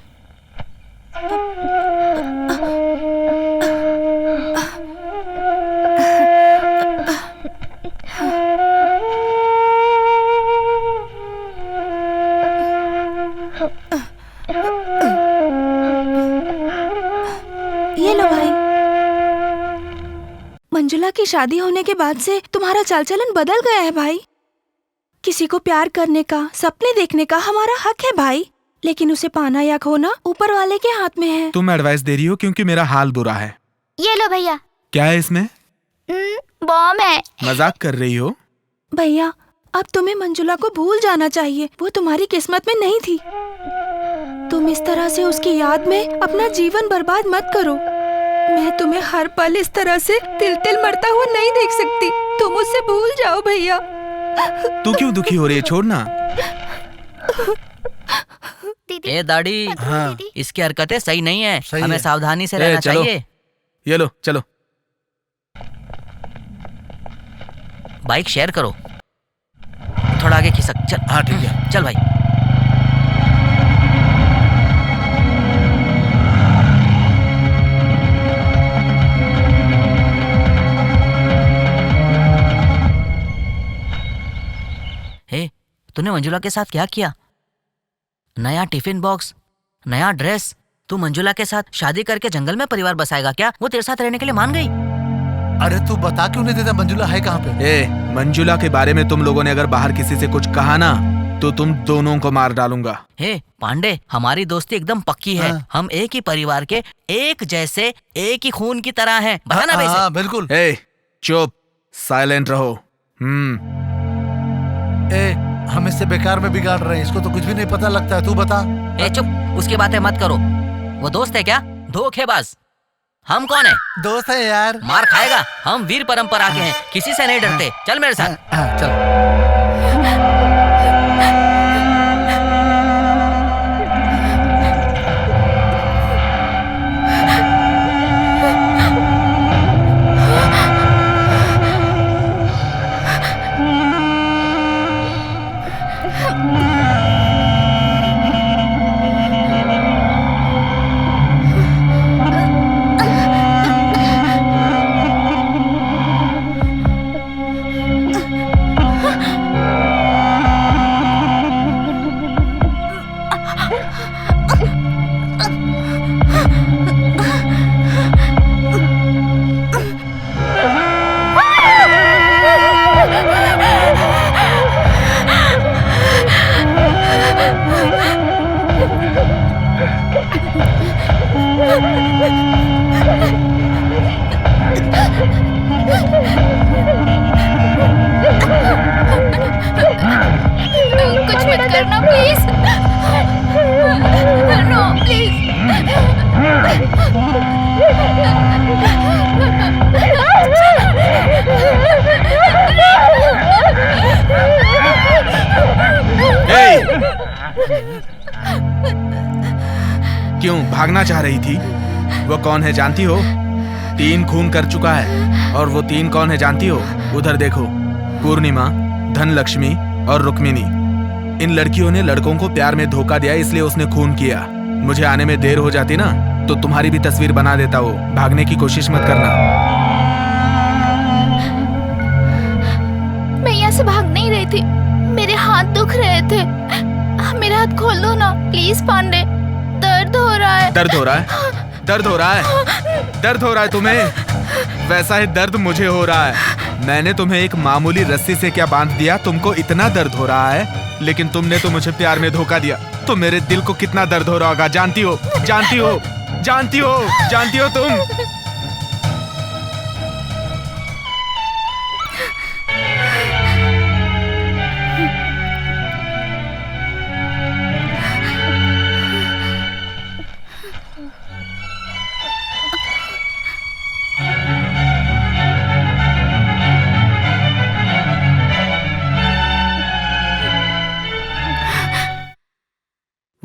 ये लो भाई। मंजुला की शादी होने के बाद से तुम्हारा चाल चलन बदल गया है भाई। किसी को प्यार करने का, सपने देखने का हमारा हक है भाई, लेकिन उसे पाना या खोना ऊपर वाले के हाथ में है। तुम एडवाइस दे रही हो क्योंकि मेरा हाल बुरा है। ये लो भैया। क्या है इसमें? बॉम्ब है। मजाक कर रही हो? भैया, अब तुम्हें मंजुला को भूल जाना चाहिए। वो तुम्हारी किस्मत में नहीं थी। तुम इस तरह से उसकी याद में अपना जीवन बर्बाद मत करो। मैं तुम्हें हर पल इस तरह से तिल तिल मरता हुआ नहीं देख सकती। तुम उससे भूल जाओ भैया। तू क्यों दुखी हो रही है? छोड़ना। ए दाढ़ी, हाँ। इसकी हरकतें सही नहीं है। सही हमें है। सावधानी से रहना चलो। चाहिए। ये लो, चलो। बाइक शेयर करो। थोड़ा आगे खिसक। चल। हाँ, ठीक है। चल भाई। हे, तूने मंजुला के साथ क्या किया? नया टिफिन बॉक्स, नया ड्रेस। तू मंजुला के साथ शादी करके जंगल में परिवार बसाएगा क्या? वो तेरे साथ रहने के लिए मान गई। अरे तू बता क्यों नहीं देता? मंजुला है कहाँ पे? ए, मंजुला के बारे में तुम लोगों ने अगर बाहर किसी से कुछ कहा ना, तो तुम दोनों को मार डालूंगा। हे पांडे, हमारी दोस्ती एकदम पक्की है। हाँ। हम एक ही परिवार के, एक जैसे, एक ही खून की तरह हैं। बताना भाई। हाँ, बिल्कुल। ए, चुप, साइलेंट रहो। ए, हम इससे बेकार में बिगाड़ रहे हैं। इसको तो कुछ भी नहीं पता लगता है। तू बता। ए चुप, उसकी बातें मत करो। वो दोस्त है क्या? धोखेबाज। हम कौन है? दोस्त है यार। मार खाएगा। हम वीर परंपरा के हैं, किसी से नहीं डरते। चल मेरे साथ। चल। कुछ मत करना प्लीज। नो क्यों भागना चाह रही थी? वो कौन है जानती हो? 3 खून कर चुका है। और वो 3 कौन है जानती हो? उधर देखो, पूर्णिमा, धनलक्ष्मी और रुक्मिणी। इन लड़कियों ने लड़कों को प्यार में धोखा दिया, इसलिए उसने खून किया। मुझे आने में देर हो जाती ना, तो तुम्हारी भी तस्वीर बना देता वो। भागने की कोशिश मत करना। मैं यहाँ से भाग नहीं रही थी। मेरे हाथ दुख रहे थे। मेरे हाथ खोल दो ना प्लीज पांडे। दर्द हो रहा है। दर्द हो रहा है? दर्द हो रहा है? दर्द हो रहा है तुम्हें? वैसा ही दर्द मुझे हो रहा है। मैंने तुम्हें एक मामूली रस्सी से क्या बांध दिया, तुमको इतना दर्द हो रहा है? लेकिन तुमने तो मुझे प्यार में धोखा दिया, तो मेरे दिल को कितना दर्द हो रहा होगा जानती हो? जानती हो? जानती हो? जानती हो तुम?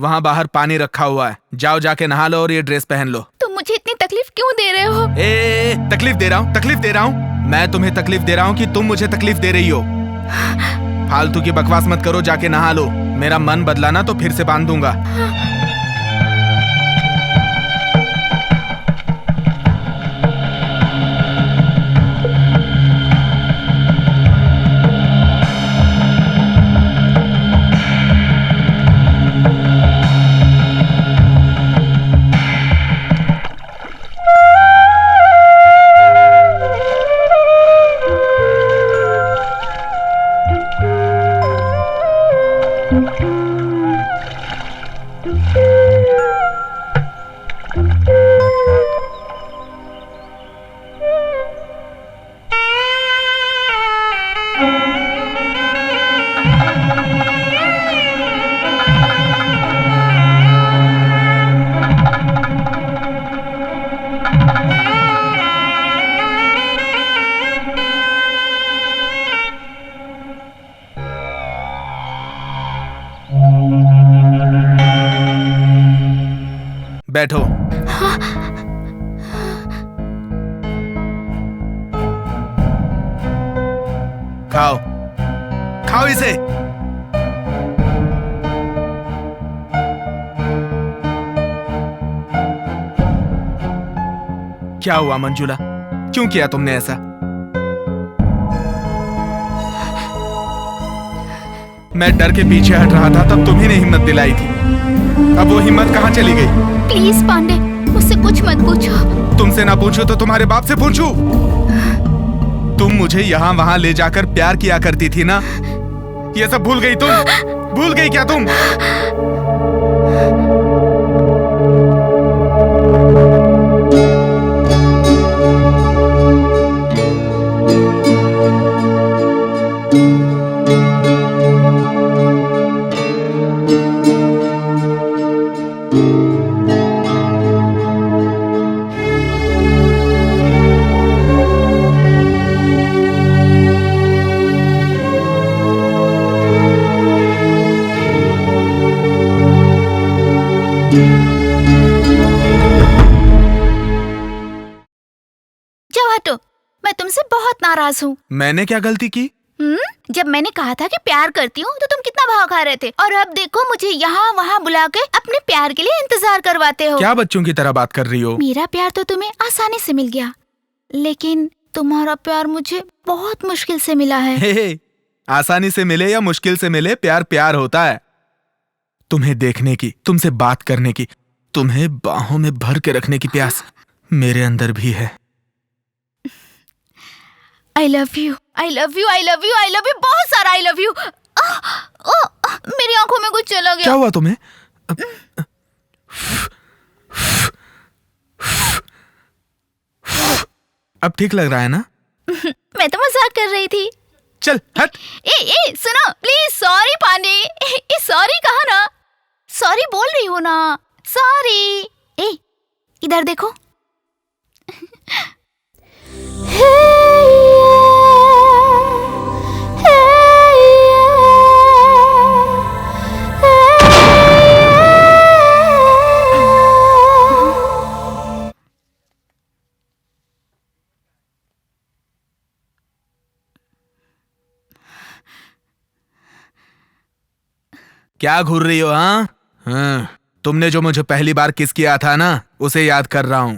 वहाँ बाहर पानी रखा हुआ है, जाओ जाके नहा लो और ये ड्रेस पहन लो। तुम मुझे इतनी तकलीफ क्यों दे रहे हो? तकलीफ दे रहा हूँ मैं तुम्हें तकलीफ दे रहा हूँ कि तुम मुझे तकलीफ दे रही हो? फालतू की बकवास मत करो, जाके नहा लो। मेरा मन बदला ना तो फिर से बांध दूंगा। बैठो। खाओ खाओ इसे। क्या हुआ मंजुला, क्यों किया तुमने ऐसा? मैं डर के पीछे हट रहा था, तब तुम्ही ने हिम्मत दिलाई थी। अब वो हिम्मत कहाँ चली गई? प्लीज पांडे, मुझसे कुछ मत पूछो। तुमसे ना पूछूं तो तुम्हारे बाप से पूछूं? तुम मुझे यहाँ वहाँ ले जाकर प्यार किया करती थी ना, ये सब भूल गई तुम? भूल गई क्या तुम? मैं तुमसे बहुत नाराज हूँ। मैंने क्या गलती की? जब मैंने कहा था कि प्यार करती हूँ तो तुम कितना भाव खा रहे थे, और अब देखो मुझे यहाँ वहाँ बुला के अपने प्यार के लिए इंतजार करवाते हो। क्या बच्चों की तरह बात कर रही हो? मेरा प्यार तो तुम्हें आसानी से मिल गया, लेकिन तुम्हारा प्यार मुझे बहुत मुश्किल से मिला है। आसानी से मिले या मुश्किल से मिले, प्यार प्यार होता है। तुम्हें देखने की, तुमसे बात करने की, तुम्हें बाहों में भर के रखने की प्यास मेरे अंदर भी है। I love you, I love you, I love you, I love you, बहुत सारा I love you। मेरी आंखों में कुछ चला गया। क्या हुआ तुम्हें? अब ठीक लग रहा है ना? मैं तो मजाक कर रही थी। चल हट। ए सुनो प्लीज। सॉरी पांडे। सॉरी कहा ना, सॉरी बोल रही हो ना, सॉरी। इधर देखो। क्या घूर रही हो? हाँ, तुमने जो मुझे पहली बार किस किया था ना, उसे याद कर रहा हूँ।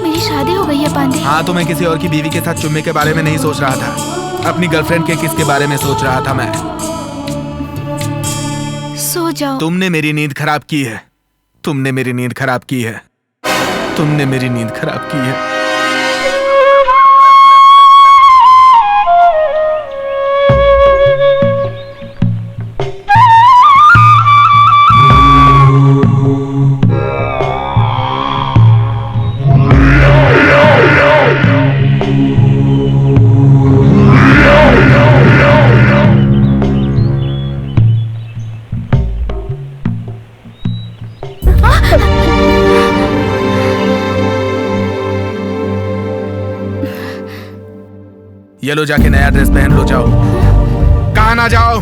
मेरी शादी हो गई है पांडे। हाँ, तो मैं किसी और की बीवी के साथ चुम्मे के बारे में नहीं सोच रहा था, अपनी गर्लफ्रेंड के किस के बारे में सोच रहा था मैं। सो जाओ। तुमने मेरी नींद खराब की है, तुमने मेरी नींद खराब की है, तुमने मेरी नींद खराब की है। ये लो, जाके नया ड्रेस पहन लो, जाओ। कहाँ ना जाओ।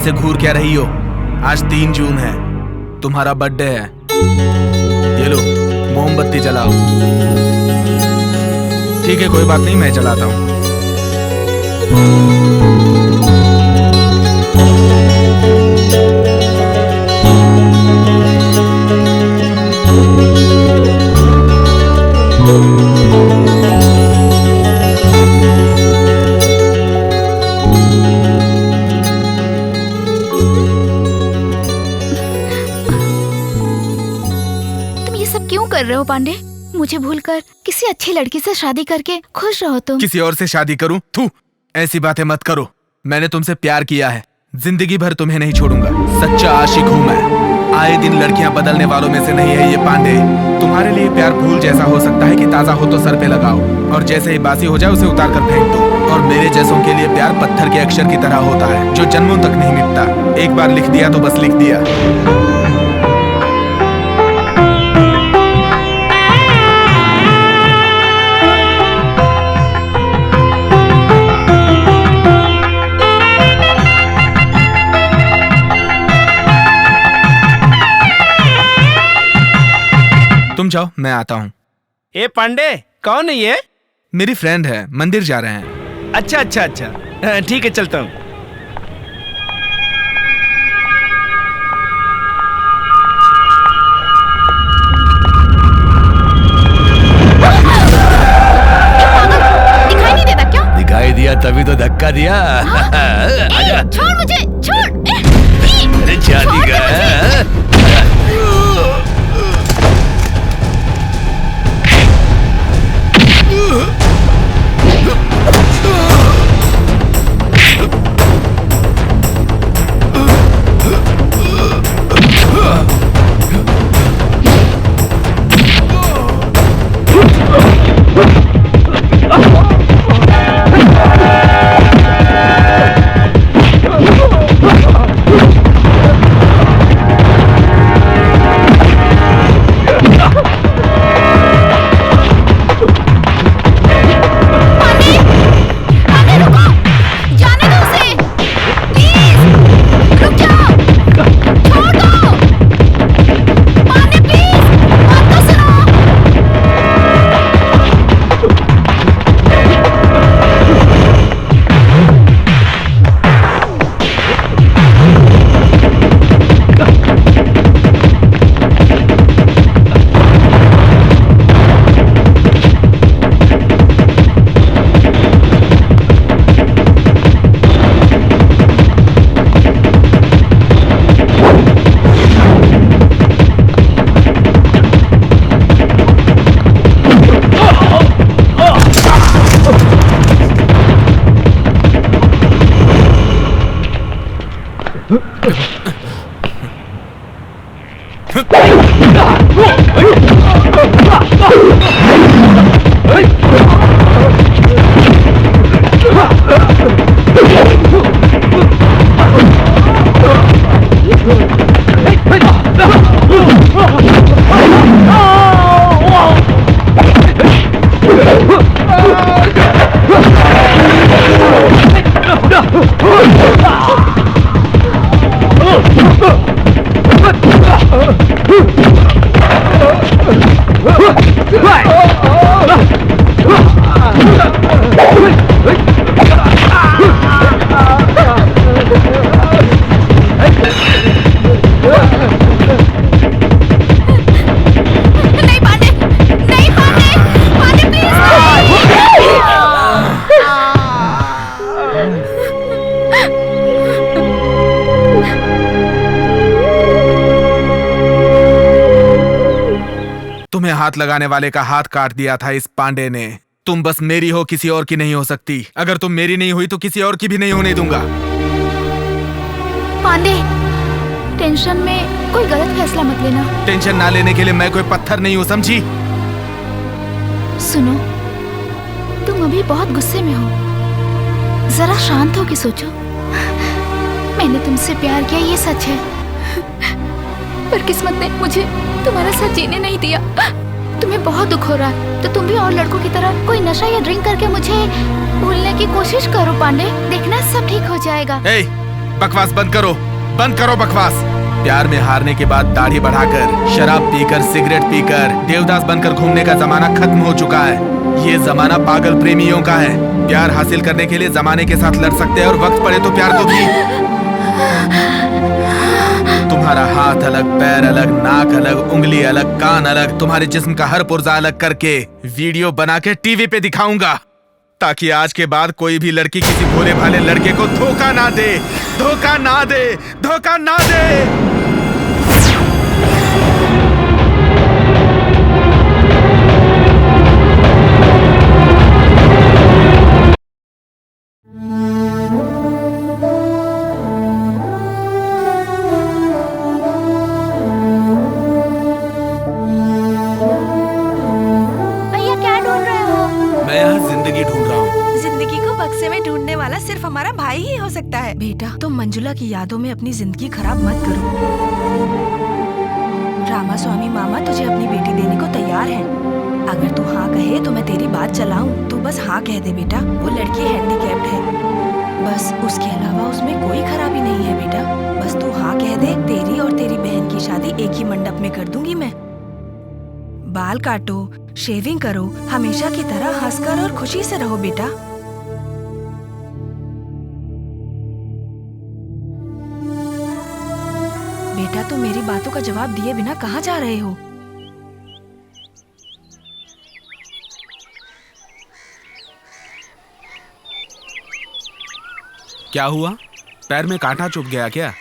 ऐसे घूर क्या रही हो? आज 3 जून है, तुम्हारा बर्थडे है। ये लो मोमबत्ती जलाओ। ठीक है कोई बात नहीं, मैं जलाता हूँ। कर रहे हो पांडे? मुझे भूलकर किसी अच्छी लड़की से शादी करके खुश रहो तुम। किसी और से शादी करूं? थू, ऐसी बातें मत करो। मैंने तुमसे प्यार किया है, जिंदगी भर तुम्हें नहीं छोड़ूंगा। सच्चा आशिक हूँ मैं। आए दिन लड़कियां बदलने वालों में से नहीं है ये पांडे। तुम्हारे लिए प्यार फूल जैसा हो सकता है कि ताजा हो तो सर पे लगाओ और जैसे ही बासी हो जाए उसे उतार कर फेंक दो। और मेरे जैसों के लिए प्यार पत्थर के अक्षर की तरह होता है जो जन्मों तक नहीं मिटता। एक बार लिख दिया तो बस लिख दिया। तुम जाओ, मैं आता हूँ। ए पांडे, कौन है ये? मेरी फ्रेंड है, मंदिर जा रहे हैं। अच्छा अच्छा अच्छा, ठीक है चलता हूँ। दिखाई नहीं देता क्या? दिखाई दिया तभी तो धक्का दिया। आजा। छोड़ मुझे, छोड़। शादी का हाथ लगाने वाले का हाथ काट दिया था इस पांडे ने। तुम बस मेरी हो, किसी और की नहीं हो सकती। अगर तुम मेरी नहीं हुई तो किसी और की भी नहीं होने दूंगा। पांडे, टेंशन में कोई गलत फैसला मत लेना। टेंशन ना लेने के लिए मैं कोई पत्थर नहीं हूँ, समझी? सुनो, तुम अभी बहुत गुस्से में हो, जरा शांत हो के सोचो। मैंने तुमसे प्यार किया, ये सच है, पर किस्मत ने मुझे तुम्हारा साथ जीने नहीं दिया। तुम्हें बहुत दुख हो रहा है तो तुम भी और लड़कों की तरह कोई नशा या ड्रिंक करके मुझे भूलने की कोशिश करो पांडे। देखना सब ठीक हो जाएगा। बकवास बंद करो बकवास। प्यार में हारने के बाद दाढ़ी बढ़ाकर, शराब पीकर, सिगरेट पीकर, देवदास बनकर घूमने का जमाना खत्म हो चुका है। ये जमाना पागल प्रेमियों का है। प्यार हासिल करने के लिए जमाने के साथ लड़ सकते हैं और वक्त पड़े तो प्यार को भी। तुम्हारा हाथ अलग, पैर अलग, नाक अलग, उंगली अलग, कान अलग, तुम्हारे जिस्म का हर पुर्जा अलग करके वीडियो बना के टीवी पे दिखाऊंगा, ताकि आज के बाद कोई भी लड़की किसी भोले भाले लड़के को धोखा ना दे। भैया क्या ढूंढ रहे हो? मैं यहाँ जिंदगी ढूंढ रहा हूँ। जिंदगी को बक्से में ढूंढने वाला सिर्फ हमारा भाई ही हो सकता है। बेटा तुम मंजुला की यादों में अपनी जिंदगी खराब मत करो। रामास्वामी मामा तुझे अपनी बेटी देने को तैयार है। अगर तू हाँ कहे तो मैं तेरी बात चलाऊं। तू बस हाँ कह दे बेटा। वो लड़की हैंडीकैप्ड है, बस उसके अलावा उसमें कोई खराबी नहीं है बेटा। बस तू हाँ कह दे, तेरी और तेरी बहन की शादी एक ही मंडप में कर दूंगी मैं। बाल काटो, शेविंग करो, हमेशा की तरह हंसकर और खुशी से रहो बेटा। बेटा तुम मेरी बातों का जवाब दिए बिना कहाँ जा रहे हो? क्या हुआ? पैर में कांटा चुभ गया क्या?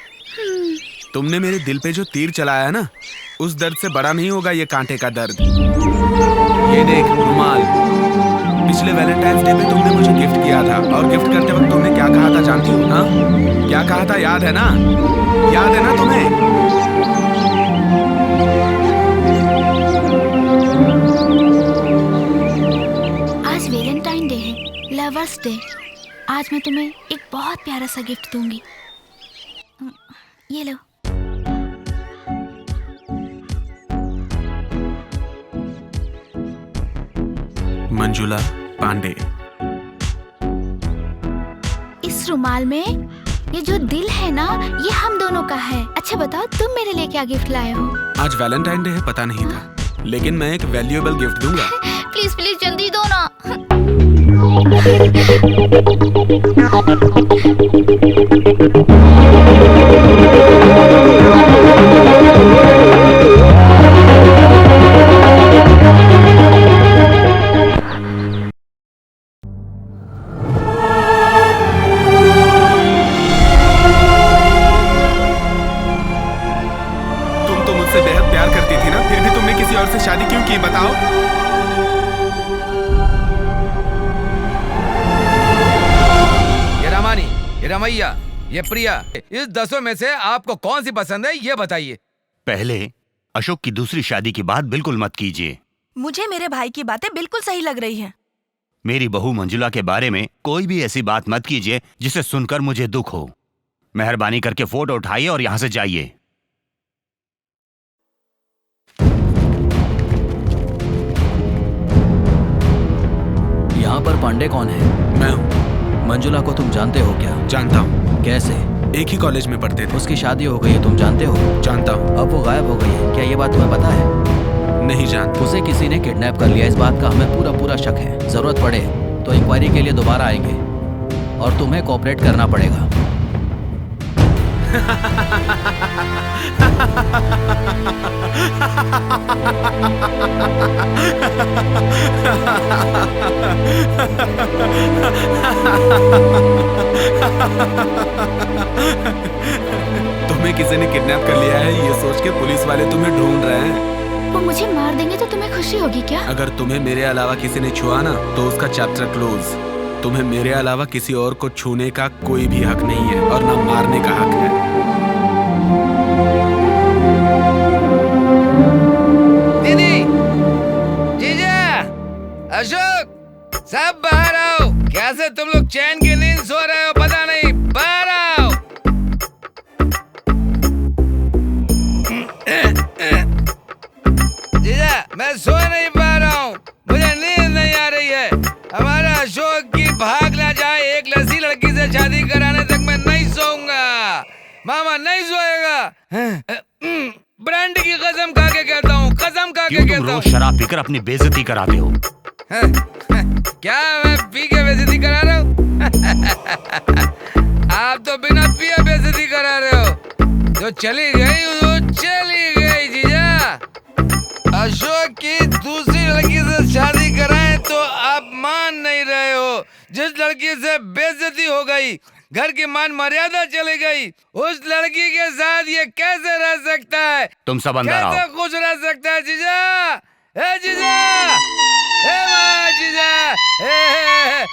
तुमने मेरे दिल पे जो तीर चलाया है ना, उस दर्द से बड़ा नहीं होगा ये कांटे का दर्द। ये देख रुमाल, पिछले वैलेंटाइंस डे पे तुमने मुझे गिफ्ट किया था, और गिफ्ट करते वक्त तुमने क्या कहा था जानती हो? हाँ, क्या कहा था याद है ना? याद है ना तुम्हें? आज वैलेंटाइन डे है, लवर्स डे। आज मैं तुम्हें एक बहुत प्यारा सा गिफ्ट दूंगी। ये लो। मंजुला पांडे। इस रुमाल में ये जो दिल है ना, ये हम दोनों का है। अच्छा बताओ तुम मेरे लिए क्या गिफ्ट लाए हो? आज वैलेंटाइन डे है, पता नहीं था, लेकिन मैं एक वैल्यूएबल गिफ्ट दूंगा। प्लीज प्लीज जल्दी दो ना। तुम तो मुझसे बेहद प्यार करती थी ना, फिर भी तुमने किसी और से शादी क्यों की बताओ? ये रमैया, ये प्रिया, इस 10 में से आपको कौन सी पसंद है ये बताइए। पहले अशोक की दूसरी शादी की बात बिल्कुल मत कीजिए। मुझे मेरे भाई की बातें बिल्कुल सही लग रही हैं। मेरी बहू मंजुला के बारे में कोई भी ऐसी बात मत कीजिए जिसे सुनकर मुझे दुख हो। मेहरबानी करके फोटो उठाइए और यहाँ से जाइए। यहाँ पर पांडे कौन है? मैं हूँ। मंजुला को तुम जानते हो क्या? जानता हूँ। कैसे? एक ही कॉलेज में पढ़ते थे। उसकी शादी हो गई है, तुम जानते हो? जानता हूँ। अब वो गायब हो गई है, क्या ये बात तुम्हें पता है? नहीं जानता। उसे किसी ने किडनैप कर लिया, इस बात का हमें पूरा शक है। जरूरत पड़े तो इंक्वायरी के लिए दोबारा आएंगे और तुम्हें कोऑपरेट करना पड़ेगा। तुम्हें किसी ने किडनैप कर लिया है ये सोच के पुलिस वाले तुम्हें ढूंढ रहे हैं। वो मुझे मार देंगे तो तुम्हें खुशी होगी क्या? अगर तुम्हें मेरे अलावा किसी ने छुआ ना तो उसका चैप्टर क्लोज। तुम्हें मेरे अलावा किसी और को छूने का कोई भी हक नहीं है और ना मारने का हक है। दीदी, जीजा, अशोक, सब बाहर आओ। कैसे तुम लोग चैन की नींद सो रहे हो पता नहीं, बाहर आओ। जीजा, मैं सो नहीं पा रहा हूँ, मुझे नींद नहीं आ रही है। हमारा अशोक की भाग ना जाए एक लड़की से शादी कराने आने तक मैं नहीं सोऊंगा। मामा नहीं सोएगा। ब्रांडी की कसम खा के कहता हूँ, कसम खा के क्यों तुम कहता रोज हूँ। शराब पीकर अपनी बेइज्जती कराते हो? क्या मैं पी के बेइज्जती करा रहा हूँ? आप तो बिना पिए बेइज्जती करा रहे हो। जो चली गई वो चली गई जीजा। अशोक की दूसरी लड़की से शादी कराएं तो आप मान नहीं रहे हो। जिस लड़की से बेइज्जती हो गई, घर की मान मर्यादा चली गई, उस लड़की के साथ ये कैसे रह सकता है? तुम सब अंदर आओ। कैसे खुश रह सकता है जीजा? ए जीजा, ए माँ जीजा, ए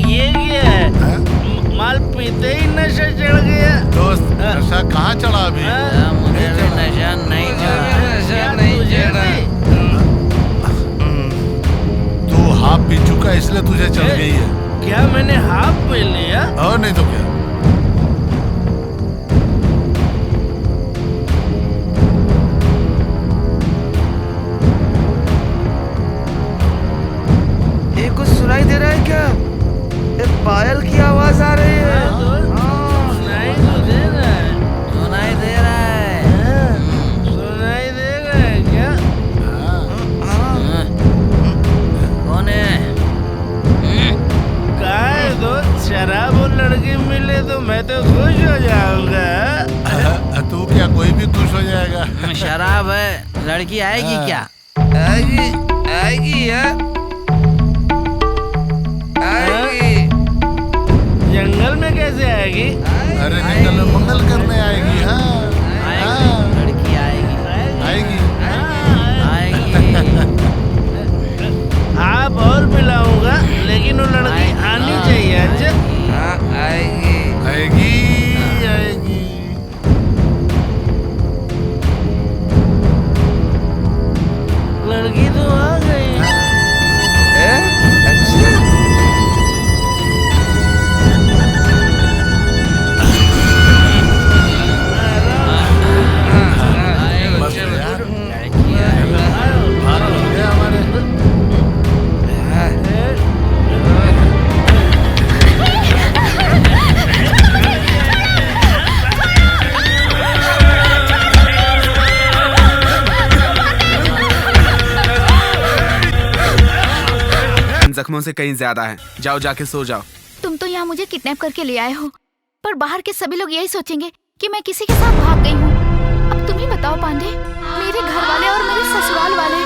ये क्या है? माल पीते ही नशा चढ़ गया। दोस्त नशा कहाँ चढ़ा अभी? मुझे नशा नहीं चढ़ा। तू हाफ पी चुका इसलिए तुझे चढ़ गई है। क्या मैंने हाफ पी लिया? और नहीं तो क्या। ये कुछ सुनाई दे रहा है क्या? पायल की आवाज आ रही है। सुनाई तो दे रहा है। सुनाई दे रहा है। सुनाई दे रहा है क्या? कौन है? कहा है दोस्त? शराब और लड़की मिले तो मैं तो खुश हो जाऊंगा। तू क्या कोई भी खुश हो जाएगा? शराब है, लड़की आएगी क्या? आएगी, आएगी यार, आएगी। जंगल में कैसे आएगी? अरे जंगल में मंगल करने आएगी। हाँ लड़की आएगी। आएगी। आप और पिलाऊंगा, लेकिन वो लड़की आनी चाहिए। अच्छा हाँ आएगी, आएगी, आएगी। लड़की तो आ गई। अच्छा जख्मों से कहीं ज्यादा है। जाओ जाके सो जाओ। तुम तो यहाँ मुझे किडनैप करके ले आए हो, पर बाहर के सभी लोग यही सोचेंगे कि मैं किसी के साथ भाग गई हूँ। अब तुम ही बताओ पांडे, मेरे घर वाले और मेरे ससुराल वाले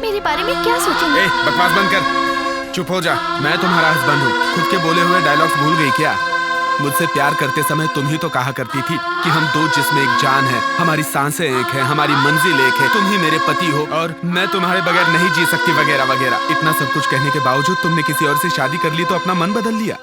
मेरे बारे में क्या सोचेंगे? बकवास बंद कर, चुप हो जा। मैं तुम्हारा हस्बैंड हूँ। खुद के बोले हुए डायलॉग्स भूल गई क्या? मुझसे प्यार करते समय तुम ही तो कहा करती थी कि हम दो जिस्म एक जान है, हमारी सांसें एक है, हमारी मंजिल एक है, तुम ही मेरे पति हो और मैं तुम्हारे बगैर नहीं जी सकती, वगैरह वगैरह। इतना सब कुछ कहने के बावजूद तुमने किसी और से शादी कर ली तो अपना मन बदल लिया।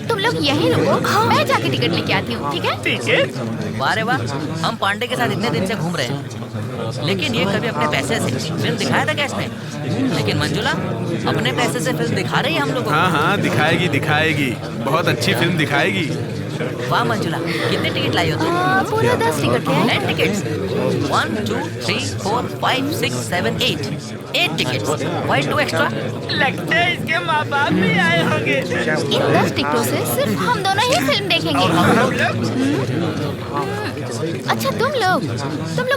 तुम लोग यहीं रुको, मैं जाके टिकट लेके आती हूँ, ठीक है? टिकट? वाह रे वाह, हम पांडे के साथ इतने दिन से घूम रहे हैं, लेकिन ये कभी अपने पैसे से फिल्म दिखाया था क्या इसने? लेकिन मंजुला अपने पैसे से फिल्म दिखा रही है हम लोग को। हाँ हाँ, दिखाएगी दिखाएगी, बहुत अच्छी फिल्म दिखाएगी। वाह मंजुला, कितने टिकट लाई हो तुम? पूरा 10 टिकट है। 10 टिकट्स। 1 2 3 4 5 6 7 8 8 टिकट्स। Why 2 extra? लगता है इसके माँ बाप भी आए होंगे। इन 10 टिकटों से सिर्फ हम दोनों ही फिल्म देखेंगे। अच्छा तुम लोग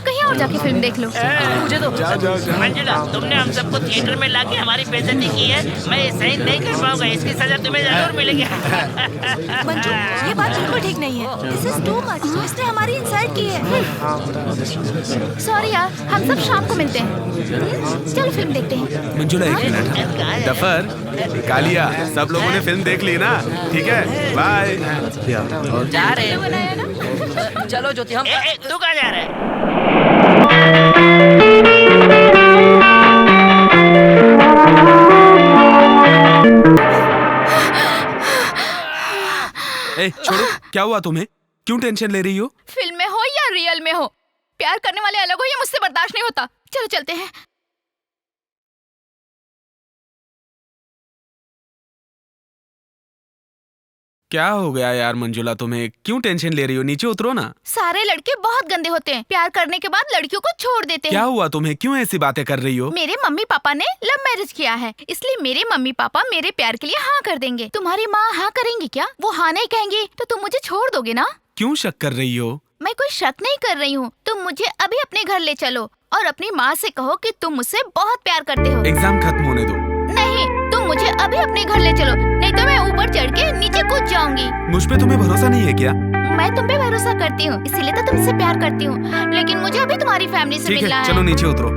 कहीं और जाके फिल्म देख लो। मुझे तो मंजुला, तुमने हम सबको थिएटर में लाके हमारी बेइज्जती की है। मैं सही नहीं कर पाऊंगा, इसकी सजा तुम्हें जरूर मिलेगी। मंजू, ये बात बिल्कुल ठीक नहीं है। This is too much. इसने हमारी इंसल्ट की है। सॉरी यार, हम सब शाम को मिलते हैं। चलो फिल्म देखते हैं। मंजुला एक मिनट। दफर, कालिया, सब लोगों ने फिल्म देख ली ना? ठीक है, बाय। जा रहे हैं। चलो ज्योति हम। तू कहाँ जा रहा है? ए, छोड़ो, क्या हुआ तुम्हें? क्यों टेंशन ले रही हो? फिल्म में हो या रियल में हो, प्यार करने वाले अलग हो, ये मुझसे बर्दाश्त नहीं होता। चलो चलते हैं। क्या हो गया यार मंजुला, तुम्हें क्यों टेंशन ले रही हो? नीचे उतरो ना। सारे लड़के बहुत गंदे होते हैं, प्यार करने के बाद लड़कियों को छोड़ देते क्या हैं। हुआ तुम्हें? क्यों ऐसी बातें कर रही हो? मेरे मम्मी पापा ने लव मैरिज किया है, इसलिए मेरे मम्मी पापा मेरे प्यार के लिए हाँ कर देंगे। तुम्हारी माँ हाँ करेंगी क्या? वो हाँ नहीं कहेंगी तो तुम मुझे छोड़ दोगे ना? क्यों शक कर रही हो? मैं कोई शक नहीं कर रही हूँ। तुम मुझे अभी अपने घर ले चलो और अपनी माँ से कहो कि तुम मुझसे बहुत प्यार करते हो। एग्जाम खत्म होने दो। नहीं, तुम मुझे अभी अपने घर ले चलो, नहीं तो मैं ऊपर चढ़ के नीचे कूद जाऊंगी। मुझ पे तुम्हें भरोसा नहीं है क्या? मैं तुम पे भरोसा करती हूँ, इसीलिए तो तुमसे प्यार करती हूँ, लेकिन मुझे अभी तुम्हारी फैमिली से ठीक मिलना है, है। चलो नीचे उतरो।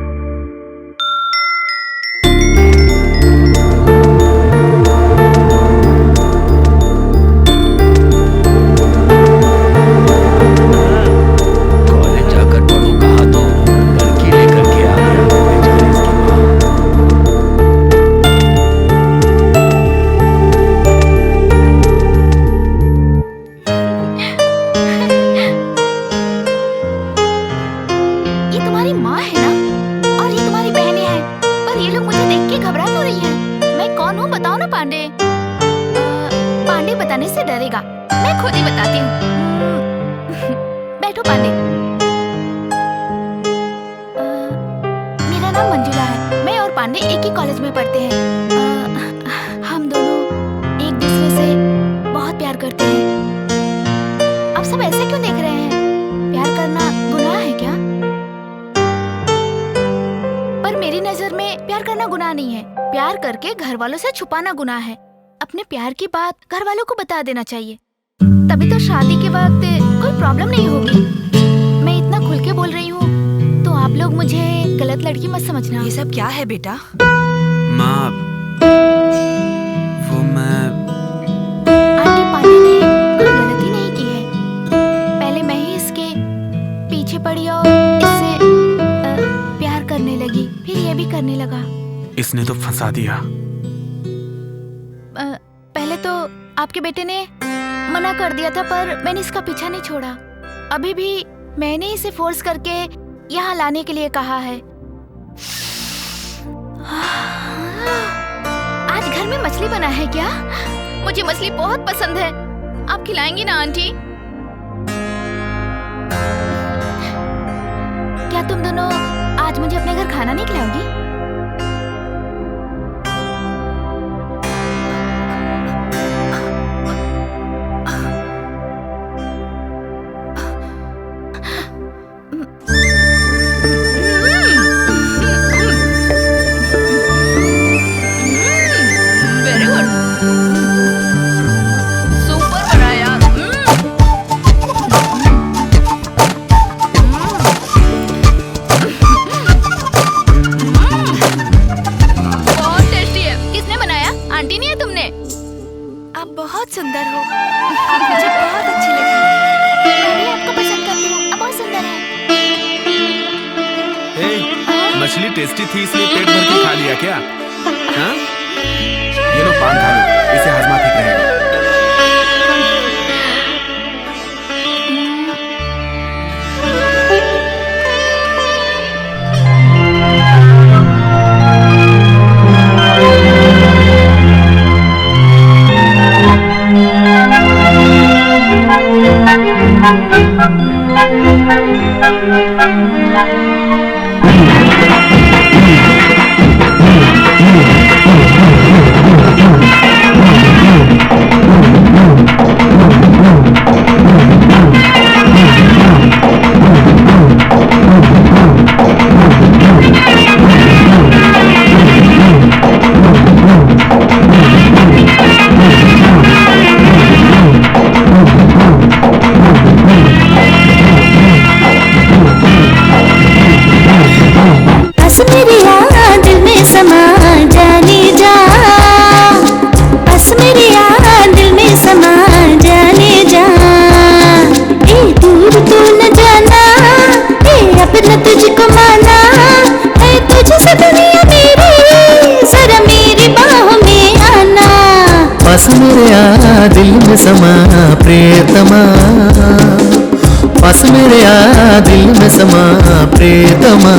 कॉलेज जाकर पढ़ो कहा तो लड़की लेकर के आ गया बेचारी इसकी माँ। ये तुम्हारी माँ है ना? और ये तुम्हारी बहनें हैं, पर ये लोग मुझे देख के घबरा क्यों रही हैं? मैं कौन हूँ बताओ ना पांडे। पांडे बताने से डरेगा, मैं खुद ही बताती हूँ। बैठो पांडे। मेरा नाम मंजुला है, मैं और पांडे एक ही कॉलेज में पढ़ते हैं। हम दोनों एक दूसरे से बहुत प्यार करते हैं। आप सब ऐसे क्यों देख रहे हैं? प्यार करना गुनाह है क्या? पर मेरी नजर में प्यार करना गुनाह नहीं है। प्यार करके घर वालों से छुपाना गुनाह है। अपने प्यार की बात घर वालों को बता देना चाहिए, तभी तो शादी के वक्त कोई प्रॉब्लम नहीं होगी। मैं इतना खुल के बोल रही हूँ तो आप लोग मुझे गलत लड़की मत समझना। ये सब क्या है बेटा? माँ, वो मैं आंटी पांडे ने कोई गलती नहीं की है। पहले मैं ही इसके पीछे पड़ी और इससे प्यार करने लगी, फिर ये भी करने लगा। इसने तो फंसा दिया। पहले तो आपके बेटे ने मना कर दिया था, पर मैंने इसका पीछा नहीं छोड़ा। अभी भी मैंने इसे फोर्स करके यहाँ लाने के लिए कहा है। आज घर में मछली बना है क्या? मुझे मछली बहुत पसंद है। आप खिलाएंगी ना आंटी? क्या तुम दोनों आज मुझे अपने घर खाना नहीं खिलाओगी? वेरी गुड, सुपर बना यार। बहुत टेस्टी है। किसने बनाया? आंटी नहीं है तुमने? आप बहुत सुंदर हो, मुझे बहुत अच्छी लगी। मैं भी आपको पसंद करती हूँ, आप बहुत सुंदर हैं। मछली टेस्टी थी इसलिए पेट भर के खा लिया क्या? हाँ? ये लो पान खा लो, इसे हजमा ठीक रहेगा। दिल में समा प्रियतमा, पास मेरे आ दिल में समा प्रियतमा।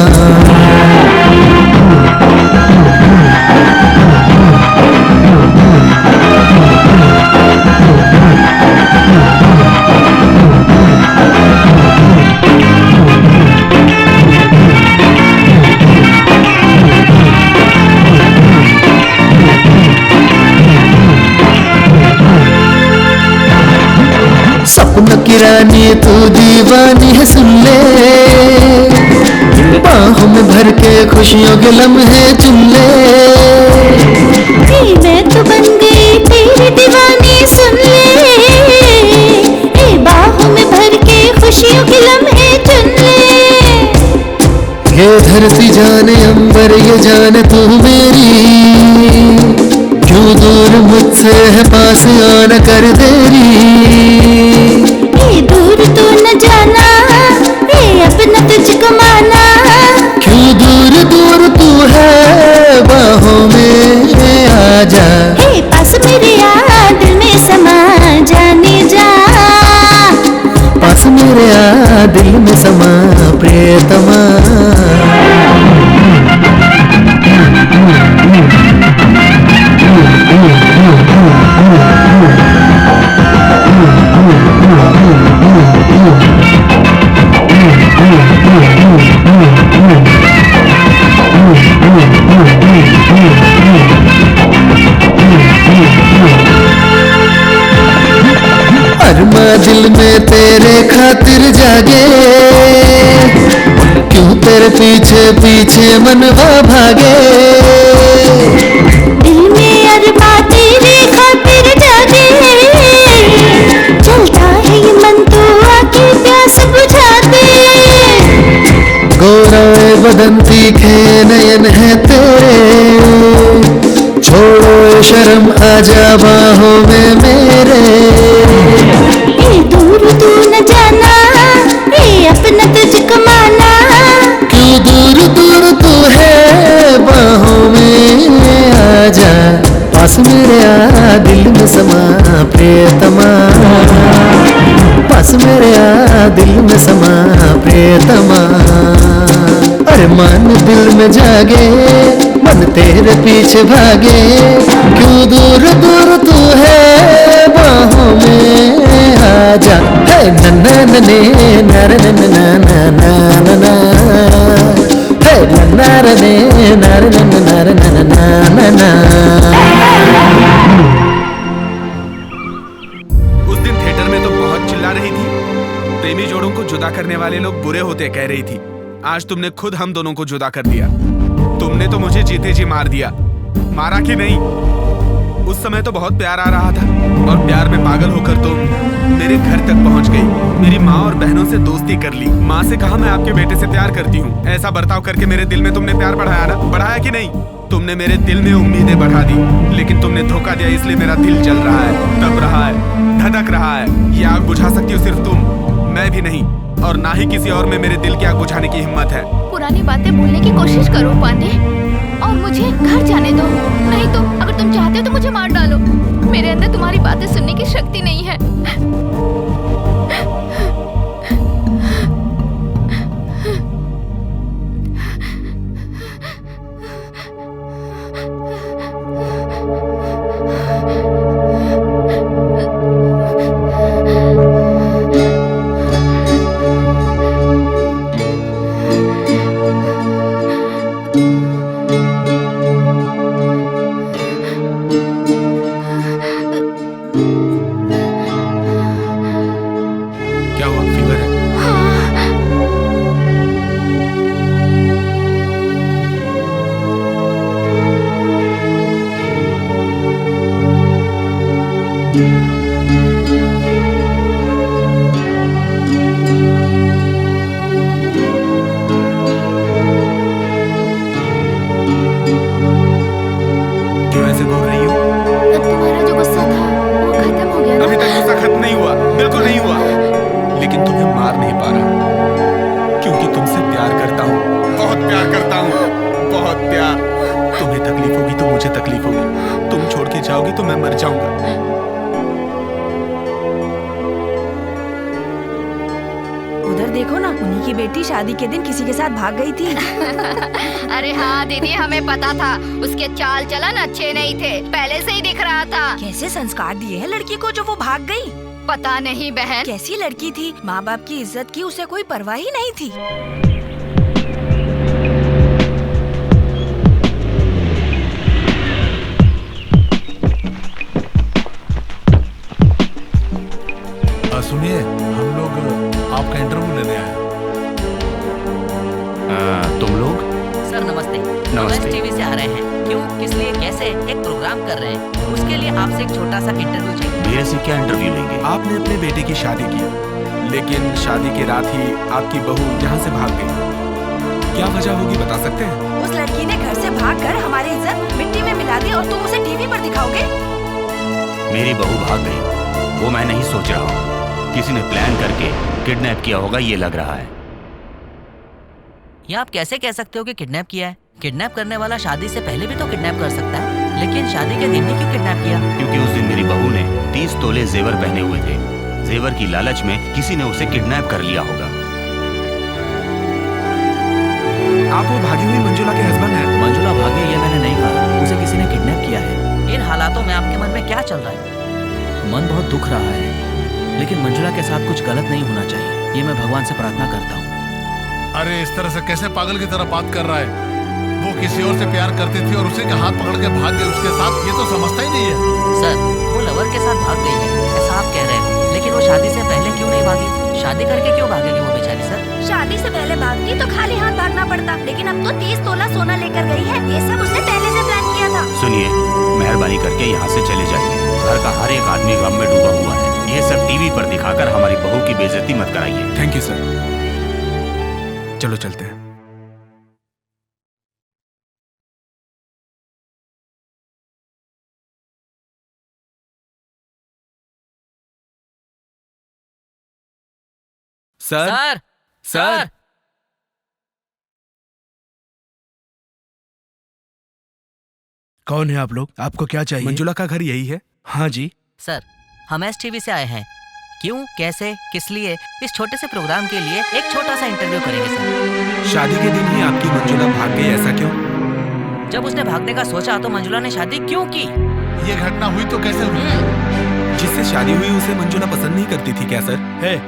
सपन की रानी तू दीवानी है, सुन ले बाहों में भर के खुशियों के लम्हे चुन ले। मैं तो बन गई तेरी दीवानी, सुन ले बाहों में भर के खुशियों के लम्हे चुन ले। ये धरती जाने अंबर ये जाने तू मेरी, क्यों दूर मुझसे है पास आना कर देरी। दूर तू न जाना अपना तुझको माना, क्यों दूर दूर तू है बाहों में आजा। पास मेरे आ दिल में समा जाने जा, पास मेरे आ दिल में समा प्रियतमा। अरमा दिल में तेरे खातिर जागे, क्यों तेरे पीछे पीछे मनवा भागे। दिल में अरमा तेरे खातिर जागे, चलता है ये मन तो आके प्यास बुझा दे। गोरा बदन तीखे नयन है तेरे, छोड़ो शर्म आजा बाहों में मेरे। दूर तू न जाना अपना तुझको माना, क्यों दूर दूर तू है बाहों में आजा। पास मेरे आ दिल में समा प्रियतमा, पास मेरे आ दिल में समा प्रियतमा। अरे मन दिल में जागे मन तेरे पीछे भागे, क्यों दूर दूर तू है बाहों में आजा। है नन्ना नने नर नन्ना नन्ना नन्ना, है नन्ना रने नर नन्ना नर नन्ना नन्ना। उस दिन थिएटर में तो बहुत चिल्ला रही थी, प्रेमी जोड़ों को जुदा करने वाले लोग बुरे होते कह रही थी। आज तुमने खुद हम दोनों को जुदा कर दिया। तुमने तो मुझे जीते जी मार दिया। मारा कि नहीं? उस समय तो बहुत प्यार आ रहा था और प्यार में पागल होकर तुम मेरे घर तक पहुंच गई। मेरी माँ और बहनों से दोस्ती कर ली। माँ से कहा मैं आपके बेटे से प्यार करती हूँ। ऐसा बर्ताव करके मेरे दिल में तुमने प्यार बढ़ाया ना? बढ़ाया कि नहीं? तुमने मेरे दिल में उम्मीदें बढ़ा दी, लेकिन तुमने धोखा दिया, इसलिए मेरा दिल जल रहा है, तप रहा है, धधक रहा है। ये आग बुझा सकती हो सिर्फ तुम, मैं भी नहीं, और ना ही किसी और में मेरे दिल की आग बुझाने की हिम्मत है। पुरानी बातें भूलने की कोशिश करो पांडे, और मुझे घर जाने दो। नहीं तो अगर तुम चाहते हो तो मुझे मार डालो। मेरे अंदर तुम्हारी बातें सुनने की शक्ति नहीं है। मार नहीं पा रहा, क्योंकि तुमसे प्यार करता हूँ, बहुत प्यार करता हूँ, बहुत प्यार। तुम्हें तकलीफ होगी तो मुझे तकलीफ होगी, तुम छोड़ के जाओगी तो मैं मर जाऊंगा। उधर देखो ना, उन्हीं की बेटी शादी के दिन किसी के साथ भाग गई थी। अरे हाँ दीदी, हमें पता था उसके चाल चलन अच्छे नहीं थे, पहले से ही दिख रहा था। कैसे संस्कार दिए हैं लड़की को जो वो भाग गई? पता नहीं बहन, कैसी लड़की थी, माँ बाप की इज्जत की उसे कोई परवाह ही नहीं थी। सुनिए, हम लोग आपका इंटरव्यू लेने आए। तुम लोग? सर नमस्ते। नमस्ते। टीवी से आ रहे हैं। क्यों, किस लिए, कैसे? एक प्रोग्राम कर रहे हैं, उसके लिए आपसे एक छोटा सा इंटरव्यू चाहिए। मेरे से क्या इंटरव्यू लेंगे? आपने अपने बेटे की शादी की, लेकिन शादी के रात ही आपकी बहू यहाँ से भाग गई। क्या वजह होगी बता सकते हैं? उस लड़की ने घर से भागकर हमारी इज्जत मिट्टी में मिला दी और तुम उसे टीवी पर दिखाओगे? मेरी बहू भाग गई, वो मैं नहीं सोच रहा हूँ। किसी ने प्लान करके किडनैप किया होगा, ये लग रहा है। ये आप कैसे कह सकते हो कि किडनैप किया है? किडनैप करने वाला शादी से पहले भी तो किडनैप कर सकता है, लेकिन शादी के दिन ही क्यों किडनैप किया? क्योंकि उस दिन मेरी बहू ने 30 तोले जेवर पहने हुए थे। जेवर की लालच में किसी ने उसे किडनैप कर लिया होगा। आप वो भागी हुई मंजुला के हस्बैंड हैं? मंजुला भागी ये मैंने नहीं कहा, उसे किसी ने किडनैप किया है। इन हालातों में आपके मन में क्या चल रहा है? मन बहुत दुख रहा है, लेकिन मंजुला के साथ कुछ गलत नहीं होना चाहिए, ये मैं भगवान से प्रार्थना करता हूँ। अरे इस तरह से कैसे पागल की तरह बात कर रहा है? वो किसी और से प्यार करती थी और उसी के हाथ पकड़ के भाग गई उसके साथ, ये तो समझता ही नहीं है। सर, वो लवर के साथ भाग गई है, ऐसा आप कह रहे हो, लेकिन वो शादी से पहले क्यों नहीं भागी? शादी करके क्यों भागेगी वो बेचारी? सर, शादी से पहले भागती तो खाली हाथ भागना पड़ता, लेकिन अब तो 30 तोला सोना लेकर गई है। ये सब उसने पहले से प्लान किया था। सुनिए, मेहरबानी करके यहाँ से चले जाइए। घर का हर एक आदमी गम में डूबा हुआ है। ये सब टीवी पर दिखाकर हमारी बहू की बेइज्जती मत कराइए। थैंक यू सर, चलो चलते हैं। सर, सर, सर, कौन है आप लोग? आपको क्या चाहिए? मंजुला का घर यही है? हाँ जी। सर, हम एसटीवी से आए हैं। क्यों, कैसे, किस लिए? इस छोटे से प्रोग्राम के लिए एक छोटा सा इंटरव्यू करेंगे सर। शादी के दिन ही आपकी मंजुला भाग गई, ऐसा क्यों? जब उसने भागने का सोचा तो मंजुला ने शादी क्यों की? ये घटना हुई तो कैसे हुई? जिससे शादी हुई उसे मंजुला पसंद नहीं करती थी क्या सर?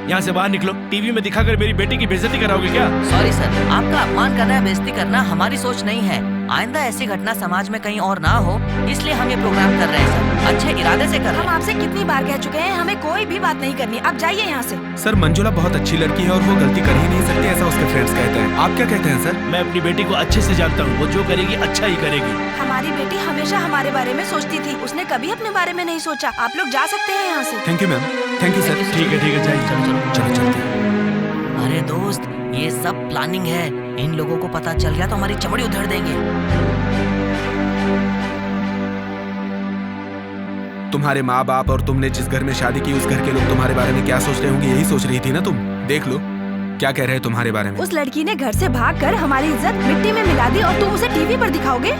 यहाँ से बाहर निकलो, टीवी में दिखाकर मेरी बेटी की बेइज्जती कराओगे क्या? सॉरी सर, आपका अपमान करना या बेइज्जती करना हमारी सोच नहीं है। आइंदा ऐसी घटना समाज में कहीं और ना हो, इसलिए हम ये प्रोग्राम कर रहे हैं सर, अच्छे इरादे से कर रहे हैं। हम आपसे कितनी बार कह चुके हैं, हमें कोई भी बात नहीं करनी, अब जाइए यहाँ से। सर, मंजुला बहुत अच्छी लड़की है और वो गलती कर ही नहीं सकती, ऐसा उसके फ्रेंड्स कहते हैं। आप क्या कहते हैं सर? मैं अपनी बेटी को अच्छे से जानता हूँ, वो जो करेगी अच्छा ही करेगी। हमारी बेटी हमेशा हमारे बारे में सोचती थी, उसने कभी अपने बारे में नहीं सोचा। आप लोग जा सकते हैं यहाँ से। Thank you ma'am, thank you sir. ठीक है जाइए। चलो चलते हैं। अरे दोस्त, ये सब प्लानिंग है, इन लोगों को पता चल गया तो हमारी चमड़ी उधेड़ देंगे। तुम्हारे माँ बाप और तुमने जिस घर में शादी की उस घर के लोग तुम्हारे बारे में क्या सोच रहे होंगे, यही सोच रही थी ना तुम? देख लो क्या कह रहे हैं तुम्हारे बारे में। उस लड़की ने घर से भागकर हमारी इज्जत मिट्टी में मिला दी और तुम उसे टीवी पर दिखाओगे?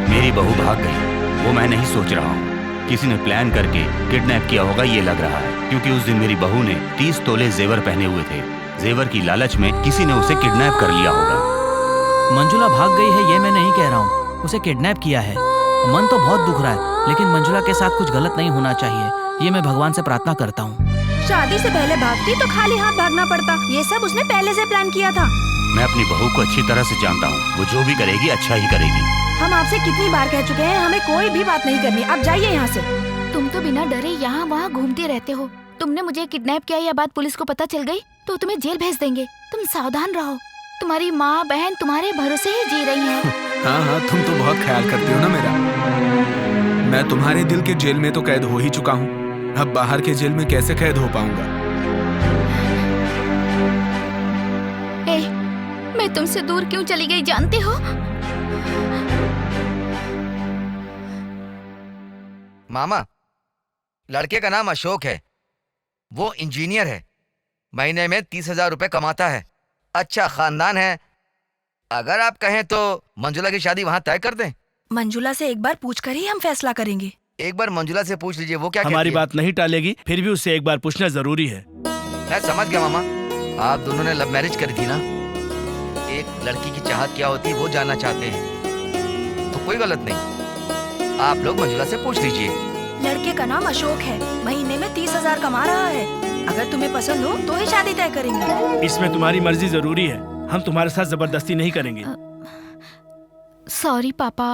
मेरी बहू भाग गई, वो मैं नहीं सोच रहा हूँ। किसी ने प्लान करके किडनैप किया होगा, ये लग रहा है। क्योंकि उस दिन मेरी बहू ने 30 तोले जेवर पहने हुए थे। जेवर की लालच में किसी ने उसे किडनैप कर लिया होगा। मंजुला भाग गई है ये मैं नहीं कह रहा हूँ, उसे किडनैप किया है। मन तो बहुत दुख रहा है, लेकिन मंजुला के साथ कुछ गलत नहीं होना चाहिए, ये मैं भगवान से प्रार्थना करता हूँ। शादी से पहले भागती तो खाली हाथ भागना पड़ता, ये सब उसने पहले से प्लान किया था। मैं अपनी बहू को अच्छी तरह से जानता हूँ, वो जो भी करेगी अच्छा ही करेगी। हम आपसे कितनी बार कह चुके हैं, हमें कोई भी बात नहीं करनी, अब जाइए यहाँ से। तुम तो बिना डरे यहाँ वहाँ घूमते रहते हो। तुमने मुझे किडनैप किया, यह बात पुलिस को पता चल गई तो तुम्हें जेल भेज देंगे। तुम सावधान रहो, तुम्हारी माँ बहन तुम्हारे भरोसे ही जी रही हैं। हाँ, तुम तो बहुत ख्याल करती हो ना मेरा। मैं तुम्हारे दिल के जेल में तो कैद हो ही चुका हूँ, अब बाहर के जेल में कैसे कैद हो पाऊंगा? मैं तुमसे दूर क्यों चली गई जानते हो? मामा, लड़के का नाम अशोक है, वो इंजीनियर है, महीने में 30,000 रुपए कमाता है, अच्छा खानदान है। अगर आप कहें तो मंजुला की शादी वहाँ तय कर दें। मंजुला से एक बार पूछकर ही हम फैसला करेंगे। एक बार मंजुला से पूछ लीजिए वो क्या हमारी कहती बात नहीं टालेगी, फिर भी उससे एक बार पूछना जरूरी है। मैं समझ गया मामा, आप दोनों ने लव मैरिज करी थी ना, एक लड़की की चाहत क्या होती है वो जानना चाहते हैं, तो कोई गलत नहीं, आप लोग मंजुला से पूछ लीजिए। लड़के का नाम अशोक है, महीने में 30,000 कमा रहा है। अगर तुम्हें पसंद हो तो ही शादी तय करेंगे। इसमें तुम्हारी मर्जी जरूरी है, हम तुम्हारे साथ जबरदस्ती नहीं करेंगे। सॉरी पापा,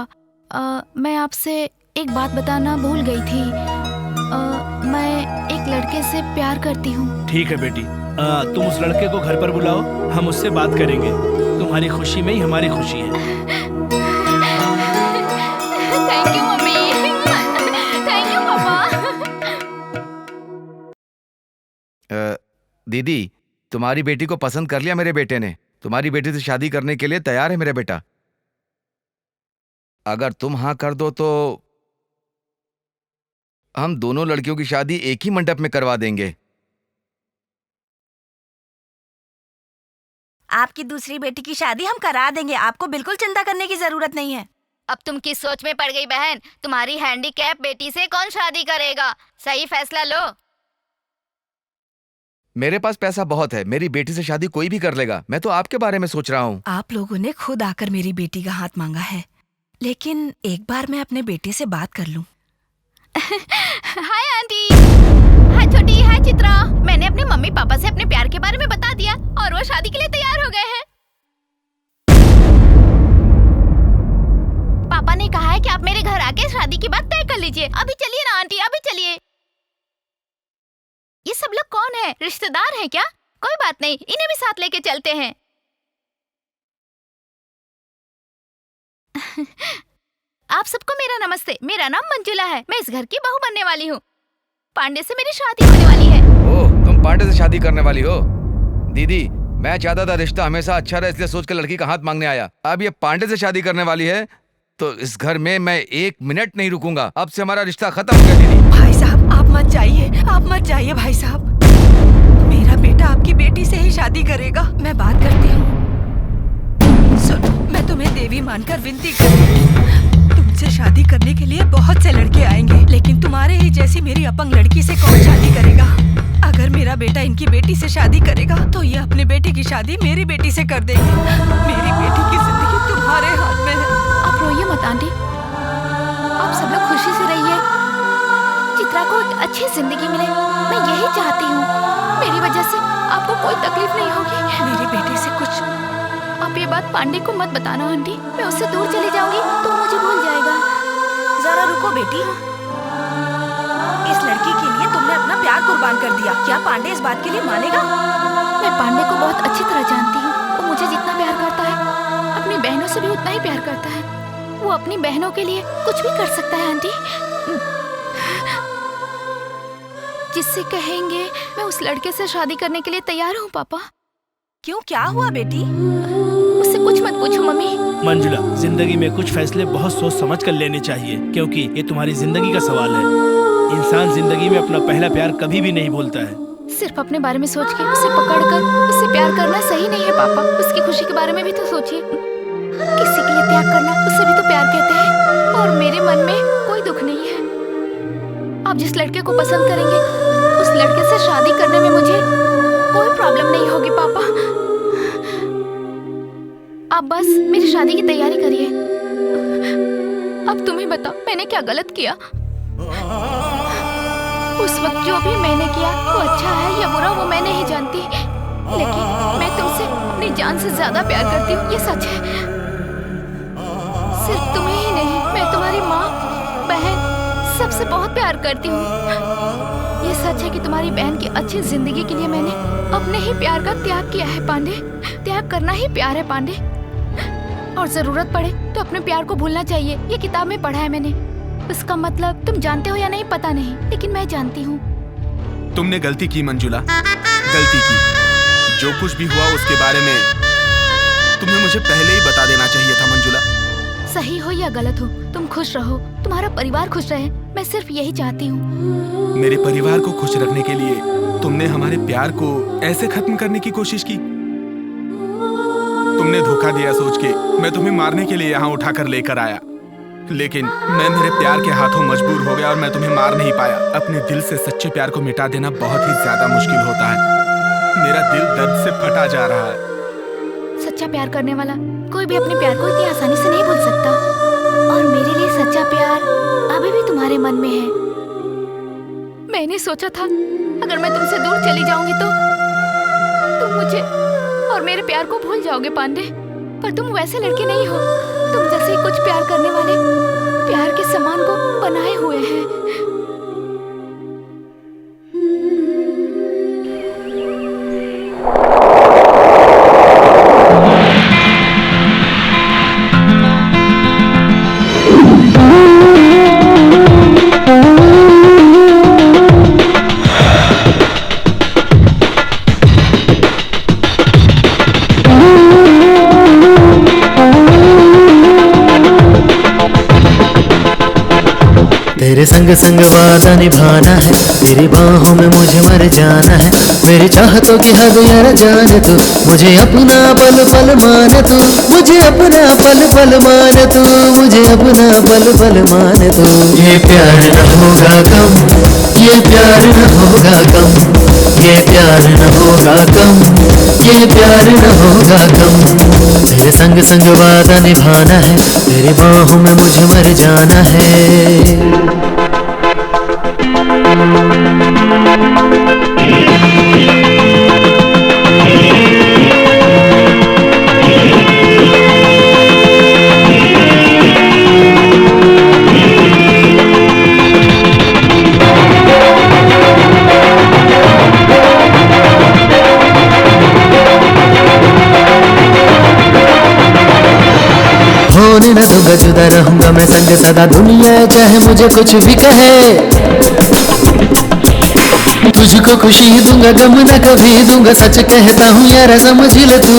मैं आपसे एक बात बताना भूल गई थी। मैं एक लड़के से प्यार करती हूँ। ठीक है बेटी, तुम उस लड़के को घर पर बुलाओ, हम उससे बात करेंगे। तुम्हारी खुशी में ही हमारी खुशी है। Thank you mummy, thank you पापा। दीदी, तुम्हारी बेटी को पसंद कर लिया मेरे बेटे ने, तुम्हारी बेटी से शादी करने के लिए तैयार है मेरा बेटा। अगर तुम हाँ कर दो तो हम दोनों लड़कियों की शादी एक ही मंडप में करवा देंगे। आपकी दूसरी बेटी की शादी हम करा देंगे, आपको बिल्कुल चिंता करने की जरूरत नहीं है। अब तुम किस सोच में पड़ गई बहन? तुम्हारी हैंडीकैप बेटी से कौन शादी करेगा? सही फैसला लो। मेरे पास पैसा बहुत है, मेरी बेटी से शादी कोई भी कर लेगा। मैं तो आपके बारे में सोच रहा हूँ। आप लोगों ने खुद आकर मेरी बेटी का हाथ मांगा है, लेकिन एक बार मैं अपने बेटे से बात कर लूं। हाय आंटी, हाय छोटी, हाय चित्रा। मैंने अपने मम्मी पापा से अपने प्यार के बारे में बता दिया और वो शादी के लिए तैयार हो गए हैं। पापा ने कहा है कि आप मेरे घर आके शादी की बात तय कर लीजिए। अभी चलिए ना आंटी, अभी चलिए। ये सब लोग कौन है? रिश्तेदार हैं क्या? कोई बात नहीं, इन्हें भी साथ लेके चलते हैं। आप सबको मेरा नमस्ते। मेरा नाम मंजुला है, मैं इस घर की बहू बनने वाली हूँ। पांडे से मेरी शादी होने वाली है। ओह, तुम पांडे से शादी करने वाली हो? दीदी, मैं चाहता था रिश्ता हमेशा अच्छा रहे, इसलिए सोच कर लड़की का हाथ मांगने आया। अब ये पांडे से शादी करने वाली है तो इस घर में मैं एक मिनट नहीं रुकूंगा। अब से हमारा रिश्ता खत्म हो गया। दीदी भाई साहब, आप मत जाइए, आप मत जाइए भाई साहब। मेरा बेटा आपकी बेटी से ही शादी करेगा। मैं बात करती हूँ। सुनो, मैं तुम्हें देवी मानकर विनती करती हूँ। तुमसे शादी करने के लिए बहुत से लड़के आएंगे, लेकिन तुम्हारे ही जैसी मेरी अपंग लड़की से कौन शादी करेगा? अगर मेरा बेटा इनकी बेटी से शादी करेगा तो ये अपनी बेटी की शादी मेरी बेटी से कर देंगे। मेरी बेटी की जिंदगी तुम्हारे हाथ में है। आप रोइए मत आंटी, आप सब लोग खुशी से रहिए। चित्रा को एक अच्छी जिंदगी मिले, मैं यही चाहती हूँ। मेरी वजह से आपको कोई तकलीफ नहीं होगी। मेरी बेटी से कुछ आप ये बात पांडे को मत बताना आंटी, मैं उससे दूर चली जाऊंगी तो मुझे भूल जाएगा। जरा रुको बेटी, इस लड़की के लिए तुमने अपना प्यार कुर्बान कर दिया। क्या पांडे इस बात के लिए मानेगा? मैं पांडे को बहुत अच्छी तरह जानती हूँ। वो मुझे जितना प्यार करता है, अपनी बहनों से भी उतना ही प्यार करता है। वो अपनी बहनों के लिए कुछ भी कर सकता है आंटी। जिससे कहेंगे मैं उस लड़के से शादी करने के लिए तैयार हूँ। पापा क्यों, क्या हुआ बेटी? उससे कुछ मत पूछो मम्मी। मंजुला, जिंदगी में कुछ फैसले बहुत सोच समझ कर लेने चाहिए, क्योंकि ये तुम्हारी जिंदगी का सवाल है। इंसान जिंदगी में अपना पहला प्यार कभी भी नहीं भूलता है। सिर्फ अपने बारे में सोच के उसे पकड़कर उससे प्यार करना सही नहीं है पापा। उसकी खुशी के बारे में भी तो सोचिए। किसी के लिए त्याग करना, उसे भी तो प्यार कहते हैं। और मेरे मन में कोई दुख नहीं है। आप जिस लड़के को पसंद करेंगे उस लड़के से शादी करने में मुझे कोई प्रॉब्लम नहीं होगी पापा। आप बस मेरी शादी की तैयारी करिए। अब तुम ही बताओ, मैंने क्या गलत किया? उस वक्त जो भी मैंने किया वो अच्छा है या बुरा वो मैं नहीं जानती, लेकिन मैं तुमसे अपनी जान से ज्यादा प्यार करती हूँ, ये सच है। सिर्फ तुम्हें ही नहीं, मैं तुम्हारी माँ, बहन सबसे बहुत प्यार करती हूँ। ये सच है कि तुम्हारी बहन की अच्छी जिंदगी के लिए मैंने अपने ही प्यार का त्याग किया है पांडे। त्याग करना ही प्यार है पांडे। और जरूरत पड़े तो अपने प्यार को भूलना चाहिए। ये किताब में पढ़ा है मैंने। इसका मतलब तुम जानते हो या नहीं पता नहीं, लेकिन मैं जानती हूँ। तुमने गलती की मंजुला, गलती की। जो कुछ भी हुआ उसके बारे में तुम्हें मुझे पहले ही बता देना चाहिए था मंजुला। सही हो या गलत हो, तुम खुश रहो, तुम्हारा परिवार खुश रहे, मैं सिर्फ यही चाहती हूँ। मेरे परिवार को खुश रखने के लिए तुमने हमारे प्यार को ऐसे खत्म करने की कोशिश की। तुमने धोखा दिया सोच के मैं तुम्हें मारने के लिए यहाँ उठाकर लेकर आया, लेकिन मैं मेरे प्यार के हाथों मजबूर हो गया और मैं तुम्हें मार नहीं पाया। अपने दिल से सच्चे प्यार को मिटा देना बहुत ही ज्यादा मुश्किल होता है। मेरा दिल दर्द से फटा जा रहा है। सच्चा प्यार करने वाला कोई भी अपने प्यार को इतनी आसानी से नहीं भूल सकता, और मेरे लिए सच्चा प्यार अभी भी तुम्हारे मन में है। मैंने सोचा था अगर मैं तुमसे दूर चली जाऊंगी तो तुम मुझे और मेरे प्यार को भूल जाओगे पांडे, पर तुम वैसे लड़के नहीं हो। तुम जैसे कुछ प्यार करने वाले प्यार के समान को बनाए हुए हैं। तेरे संग संग वादा निभाना है, तेरी बाहों में मुझे मर जाना है। मेरी चाहतों की हद यार जाने तू, मुझे अपना पल पल माने तू, मुझे अपना पल पल माने तू, मुझे अपना पल पल माने तू। ये प्यार न होगा कम, ये प्यार न होगा कम, ये प्यार न होगा कम, ये प्यार न होगा कम। तेरे संग संग वादा निभाना है, तेरी बाहों में मुझे मर जाना है। होने न दूंगा जुदा रहूंगा मैं संग सदा, दुनिया चाहे मुझे कुछ भी कहे। तुझको खुशी दूंगा गम न कभी दूंगा, सच कहता हूँ यार समझ ले तू।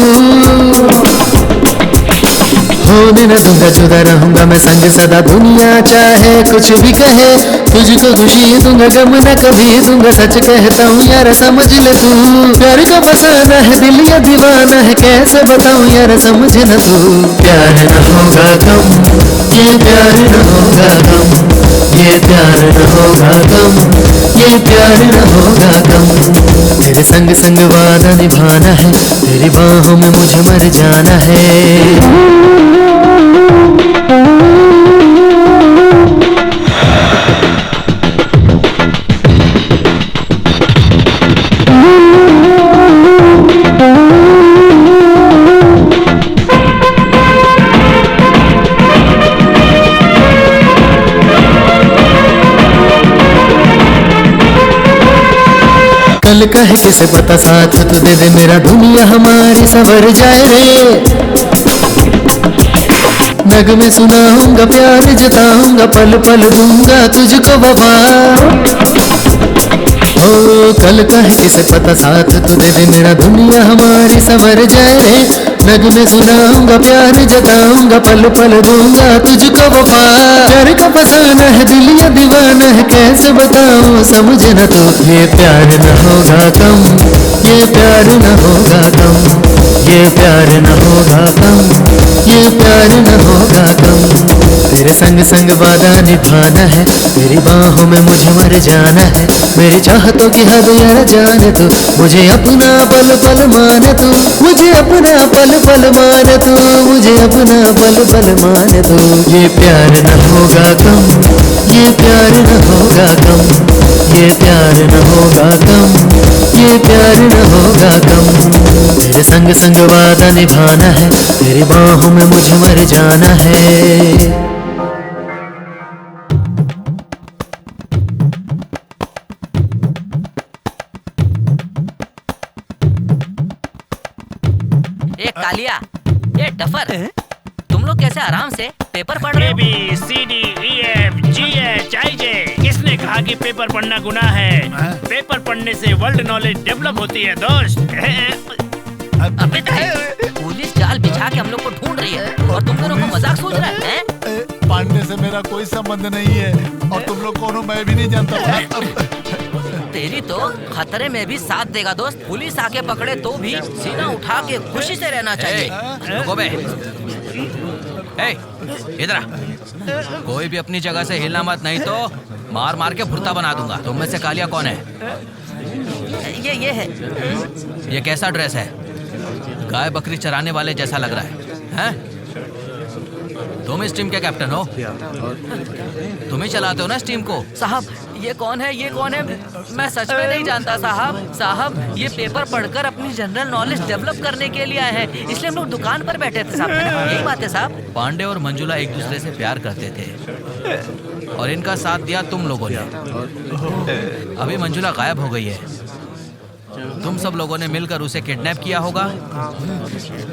होने न दूंगा जुदा रहूंगा मैं संग सदा, दुनिया चाहे कुछ भी कहे। तुझको खुशी दूंगा गम न कभी दूंगा, सच कहता हूँ यार समझ ले तू। प्यार का फसाना है दिल या दीवाना है, कैसे बताऊँ यार समझ न तू। प्यार न होगा कम, ये प्यार न होगा कम, ये प्यार न होगा कम, ये प्यार न होगा कम। तेरे संग संग वादा निभाना है, तेरी बाहों में मुझे मर जाना है। कल कह किसे पता साथ तू दे दे मेरा, दुनिया हमारी संवर जाए रे। नग में सुनाऊंगा प्यार जताऊंगा, पल पल दूंगा तुझको वफा। ओ कल कह किसे पता साथ तू दे दे मेरा, दुनिया हमारी संवर जाए रे। नग में सुनाऊंगा प्यार जताऊंगा, पल पल दूंगा तुझको वफा। प्यार का फसाना है दिल या दीवाना है, कैसे बताऊं समझ न तू। ये प्यार न होगा कम, ये प्यार न होगा कम, ये प्यार न होगा कम, ये प्यार न होगा कम। तेरे संग संग वादा निभाना है, तेरी बाहों में मुझे मर जाना है। मेरी चाहतों की हद यार जाने तू, मुझे अपना पल पल माने तू, मुझे अपना पल पल माने तू, मुझे अपना पल पल माने तू। ये प्यार न होगा कम, ये प्यार न होगा कम, ये प्यार न होगा कम, ये प्यार न होगा कम। तेरे संग संग वादा निभाना है, तेरी बाहों में मुझे मर जाना है। कालिया, ये डफर, तुम लोग कैसे आराम से पेपर पढ़ रहे हो? ABCDEFGHIJ। किसने कहा कि पेपर पढ़ना गुनाह है? पेपर पढ़ने से वर्ल्ड नॉलेज डेवलप होती है दोस्त। अबे पुलिस जाल बिछा के हम लोग को ढूंढ रही है और तुम दोनों को मजाक सोच रहा है? पांडे से मेरा कोई संबंध नहीं है और तुम लोग कौन हो मैं भी नहीं जानता। तेरी तो खतरे में भी साथ देगा दोस्त। पुलिस आके पकड़े तो भी सीना उठा के खुशी से रहना चाहिए। रुको बे, इधर आ। कोई भी अपनी जगह से हिलना मत, नहीं तो मार मार के भुर्ता बना दूंगा। तुम में से कालिया कौन है? ये है। ये कैसा ड्रेस है? गाय बकरी चराने वाले जैसा लग रहा है, हैं? तुम इस टीम के कैप्टन हो? तुम ही चलाते हो ना इस टीम को? साहब ये कौन है? ये कौन है? मैं सच में नहीं जानता साहब। साहब ये पेपर पढ़कर अपनी जनरल नॉलेज डेवलप करने के लिए आए हैं, इसलिए हम लोग दुकान पर बैठे थे साहब। यही बात है साहब। पांडे और मंजुला एक दूसरे से प्यार करते थे और इनका साथ दिया तुम लोगों ने। अभी मंजुला गायब हो गई है। तुम सब लोगों ने मिलकर उसे किडनैप किया होगा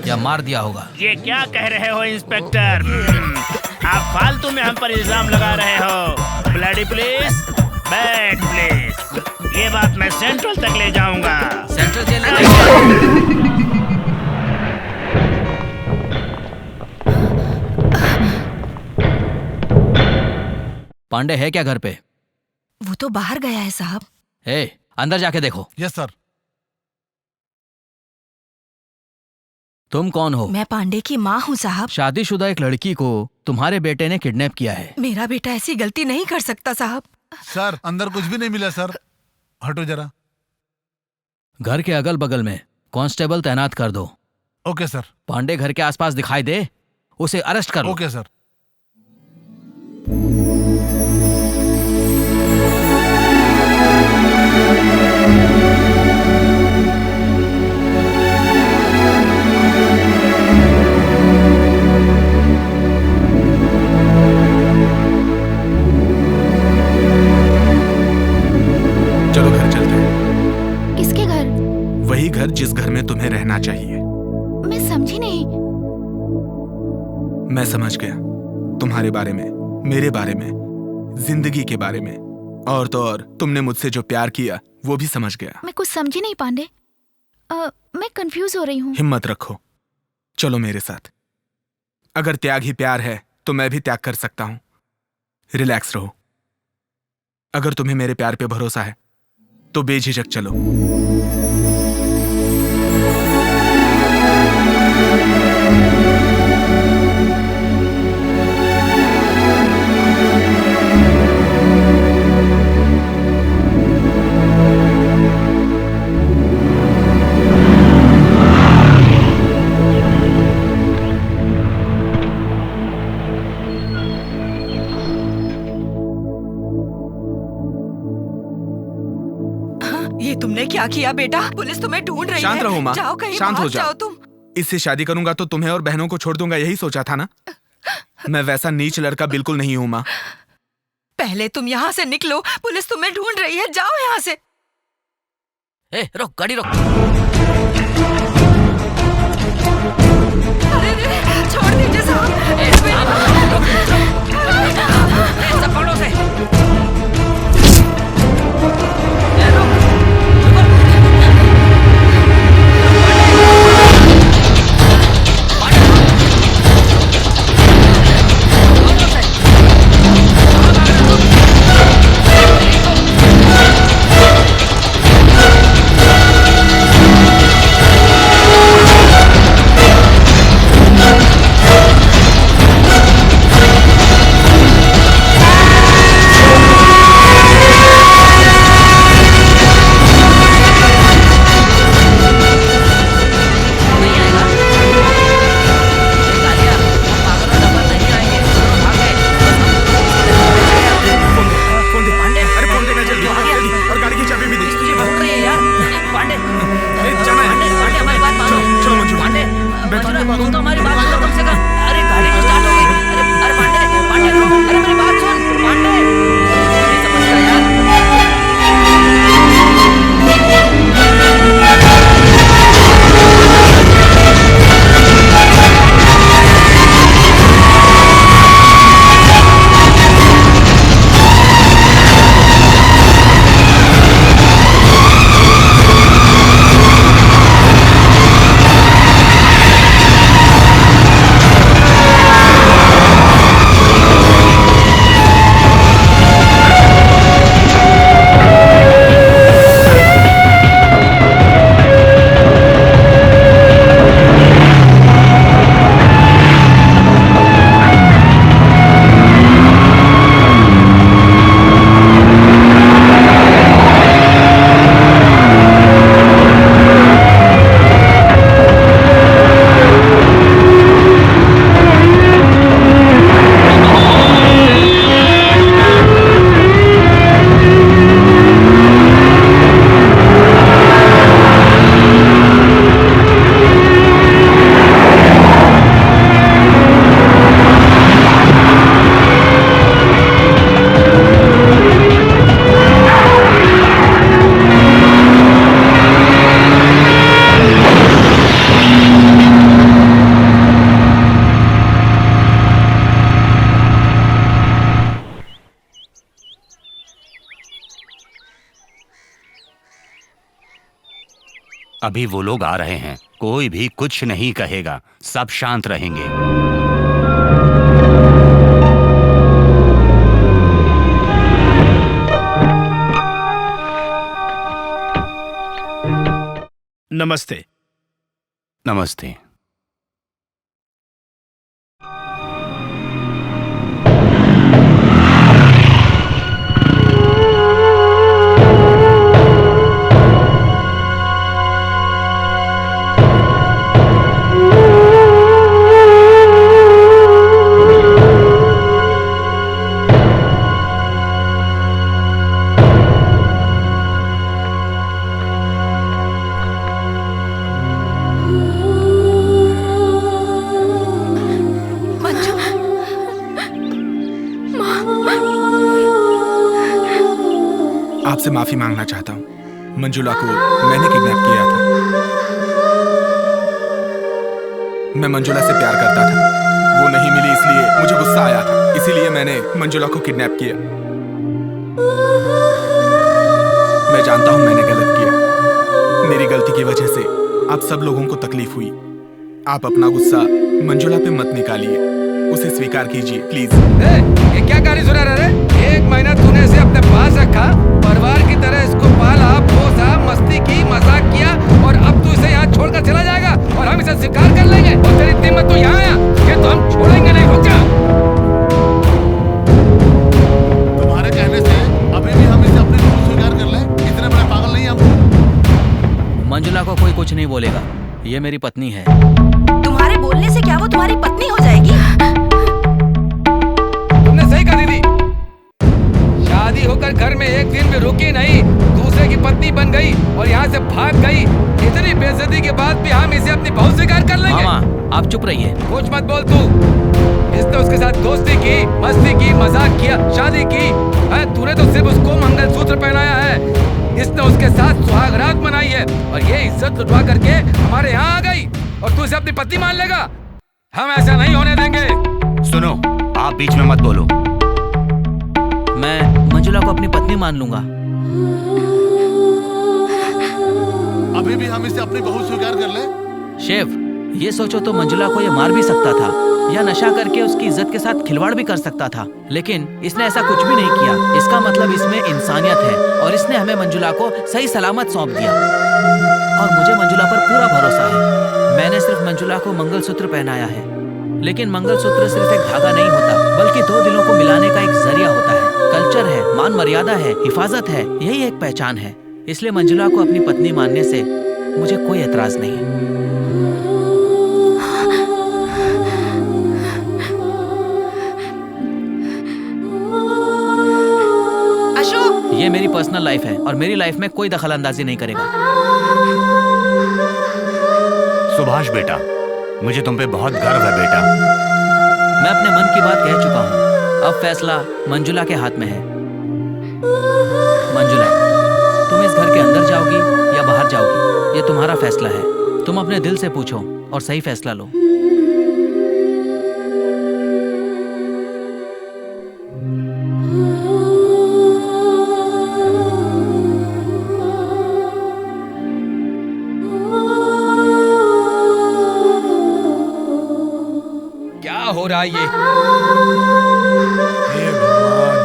या मार दिया होगा। ये क्या कह रहे हो इंस्पेक्टर? आप फालतू में हम पर इल्जाम लगा रहे हो। Bloody police, bad police. ये बात मैं सेंट्रल तक ले जाऊंगा। सेंट्रल जेल पांडे है क्या घर पे? वो तो बाहर गया है साहब। अंदर जाके देखो। Yes sir. तुम कौन हो? मैं पांडे की माँ हूँ साहब। शादीशुदा एक लड़की को तुम्हारे बेटे ने किडनैप किया है। मेरा बेटा ऐसी गलती नहीं कर सकता साहब। सर अंदर कुछ भी नहीं मिला सर। हटो जरा। घर के अगल बगल में कांस्टेबल तैनात कर दो। Okay sir. पांडे घर के आसपास दिखाई दे उसे अरेस्ट करो। Okay sir. चलो घर चलते हैं। किसके घर? वही घर जिस घर में तुम्हें रहना चाहिए। मैं समझी नहीं। मैं समझ गया तुम्हारे बारे में, मेरे बारे में, जिंदगी के बारे में, और तो और तुमने मुझसे जो प्यार किया वो भी समझ गया। मैं कुछ समझी नहीं पांडे। मैं कंफ्यूज हो रही हूँ। हिम्मत रखो, चलो मेरे साथ। अगर त्याग ही प्यार है तो मैं भी त्याग कर सकता हूं। रिलैक्स रहो। अगर तुम्हें मेरे प्यार पे भरोसा है तो बेझिझक चलो। तुमने क्या किया बेटा? पुलिस तुम्हें ढूंढ रही है। शांत रहो माँ, जाओ कहीं शांत हो भाग जाओ तुम। इससे शादी करूंगा तो तुम्हें और बहनों को छोड़ दूंगा, यही सोचा था ना? मैं वैसा नीच लड़का बिल्कुल नहीं हूँ माँ। पहले तुम यहाँ से निकलो, पुलिस तुम्हें ढूंढ रही है। जाओ यहाँ से। रोक, गाड़ी रोक। अरे छोड़ दीजिए साहब। पकड़ो से। अभी वो लोग आ रहे हैं, कोई भी कुछ नहीं कहेगा, सब शांत रहेंगे। नमस्ते। नमस्ते। आपसे माफी मांगना चाहता हूँ। मंजुला को मैंने किडनैप किया था। मैं मंजुला से प्यार करता था, वो नहीं मिली इसलिए मुझे गुस्सा आया था, इसीलिए मैंने मंजुला को किडनैप किया। मैं जानता हूँ मैंने गलत किया, मेरी गलती की वजह से आप सब लोगों को तकलीफ हुई। आप अपना गुस्सा मंजुला पे मत निकालिए, उसे स्वीकार कीजिए प्लीज। ये क्या कहानी सुना रहा है? 1 महीना तूने इसे अपने पास रखा, परिवार की तरह इसको पाला, पोसा, मस्ती की, मजाक किया, और अब तू इसे यहाँ छोड़कर चला जाएगा और हम इसे स्वीकार कर लेंगे? और तेरी इतनी हिम्मत तो यहाँ आया, ये तो हम छोड़ेंगे नहीं। रुक जा। तुम्हारे कहने से अभी भी हम इसे अपनी रूह स्वीकार कर लें? इतने बड़े पागल नहीं हम। मंजुला को कोई कुछ नहीं बोलेगा, ये मेरी पत्नी है। तुम्हारे बोलने से क्या वो तुम्हारी पत्नी हो जाएगी? तुमने सही कहा दीदी, शादी होकर घर में एक दिन भी रुकी नहीं, दूसरे की पत्नी बन गई और यहाँ से भाग गई। इतनी बेइज्जती के बाद भी हम इसे अपनी बहू स्वीकार कर लेंगे? मामा आप चुप रहिए। कुछ मत बोल तू। इसने उसके साथ दोस्ती की, मस्ती की, मजाक किया, शादी की। तूने तो सिर्फ उसको मंगलसूत्र पहनाया है, इसने उसके साथ सुहागरात मनाई है और ये इज्जत लुटवा करके हमारे यहाँ आ गई और तू इसे अपनी पत्नी मान लेगा? हम ऐसा नहीं होने देंगे। सुनो, आप बीच में मत बोलो। मैं मंजुला को अपनी पत्नी मान लूंगा। अभी भी हम इसे अपनी बहू स्वीकार कर ले? शेफ, ये सोचो तो मंजुला को ये मार भी सकता था या नशा करके उसकी इज्जत के साथ खिलवाड़ भी कर सकता था, लेकिन इसने ऐसा कुछ भी नहीं किया। इसका मतलब इसमें इंसानियत है और इसने हमें मंजुला को सही सलामत सौंप दिया और मुझे मंजुला पर पूरा भरोसा है। मैंने सिर्फ मंजुला को मंगलसूत्र पहनाया है, लेकिन मंगलसूत्र सिर्फ एक धागा नहीं होता, बल्कि दो दिलों को मिलाने का एक जरिया होता है। कल्चर है, मान मर्यादा है, हिफाजत है, यही एक पहचान है। इसलिए मंजुला को अपनी पत्नी मानने से मुझे कोई एतराज नहीं। अशोक, ये मेरी पर्सनल लाइफ है और मेरी लाइफ में कोई दखल अंदाजी नहीं करेगा। सुभाष बेटा, मुझे तुम पे बहुत गर्व है बेटा। मैं अपने मन की बात कह चुका हूँ, अब फैसला मंजुला के हाथ में है। मंजुला, तुम इस घर के अंदर जाओगी या बाहर जाओगी, ये तुम्हारा फैसला है। तुम अपने दिल से पूछो और सही फैसला लो। क्या हो रहा है ये? हे भगवान।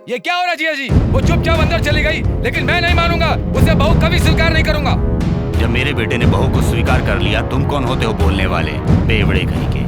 ये क्या हो रहा है जिया जी? वो चुपचाप अंदर चली गई, लेकिन मैं नहीं मानूंगा, उसे बहू कभी स्वीकार नहीं करूंगा। जब मेरे बेटे ने बहू को स्वीकार कर लिया, तुम कौन होते हो बोलने वाले, बेवड़े कहीं के।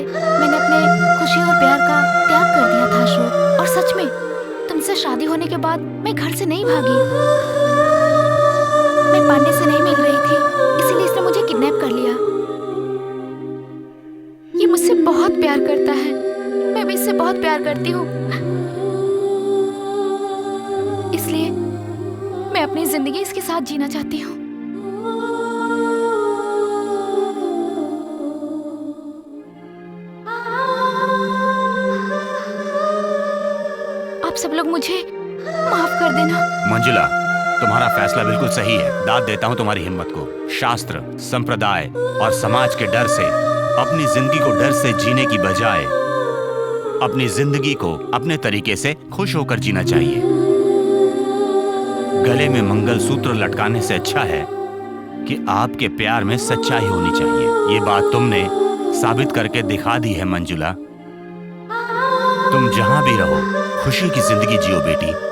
मैंने अपने खुशी और प्यार का त्याग कर दिया था अशोक। और सच में तुमसे शादी होने के बाद मैं घर से नहीं भागी। मैं पांडे से नहीं मिल रही थी, इसीलिए इसने मुझे किडनैप कर लिया। ये मुझसे बहुत प्यार करता है, मैं भी इससे बहुत प्यार करती हूँ। इसलिए मैं अपनी जिंदगी इसके साथ जीना चाहती हूँ। आप सब लोग मुझे माफ कर देना। मंजुला, तुम्हारा फैसला बिल्कुल सही है। दाद देता हूँ तुम्हारी हिम्मत को। शास्त्र, संप्रदाय और समाज के डर से अपनी जिंदगी को डर से जीने की बजाय अपनी जिंदगी को अपने तरीके से खुश होकर जीना चाहिए। गले में मंगलसूत्र लटकाने से अच्छा है कि आपके प्यार में सच्चाई होनी चाहिए। ये बात तुमने साबित करके दिखा दी है मंजुला। तुम जहां भी रहो खुशी की जिंदगी जियो बेटी।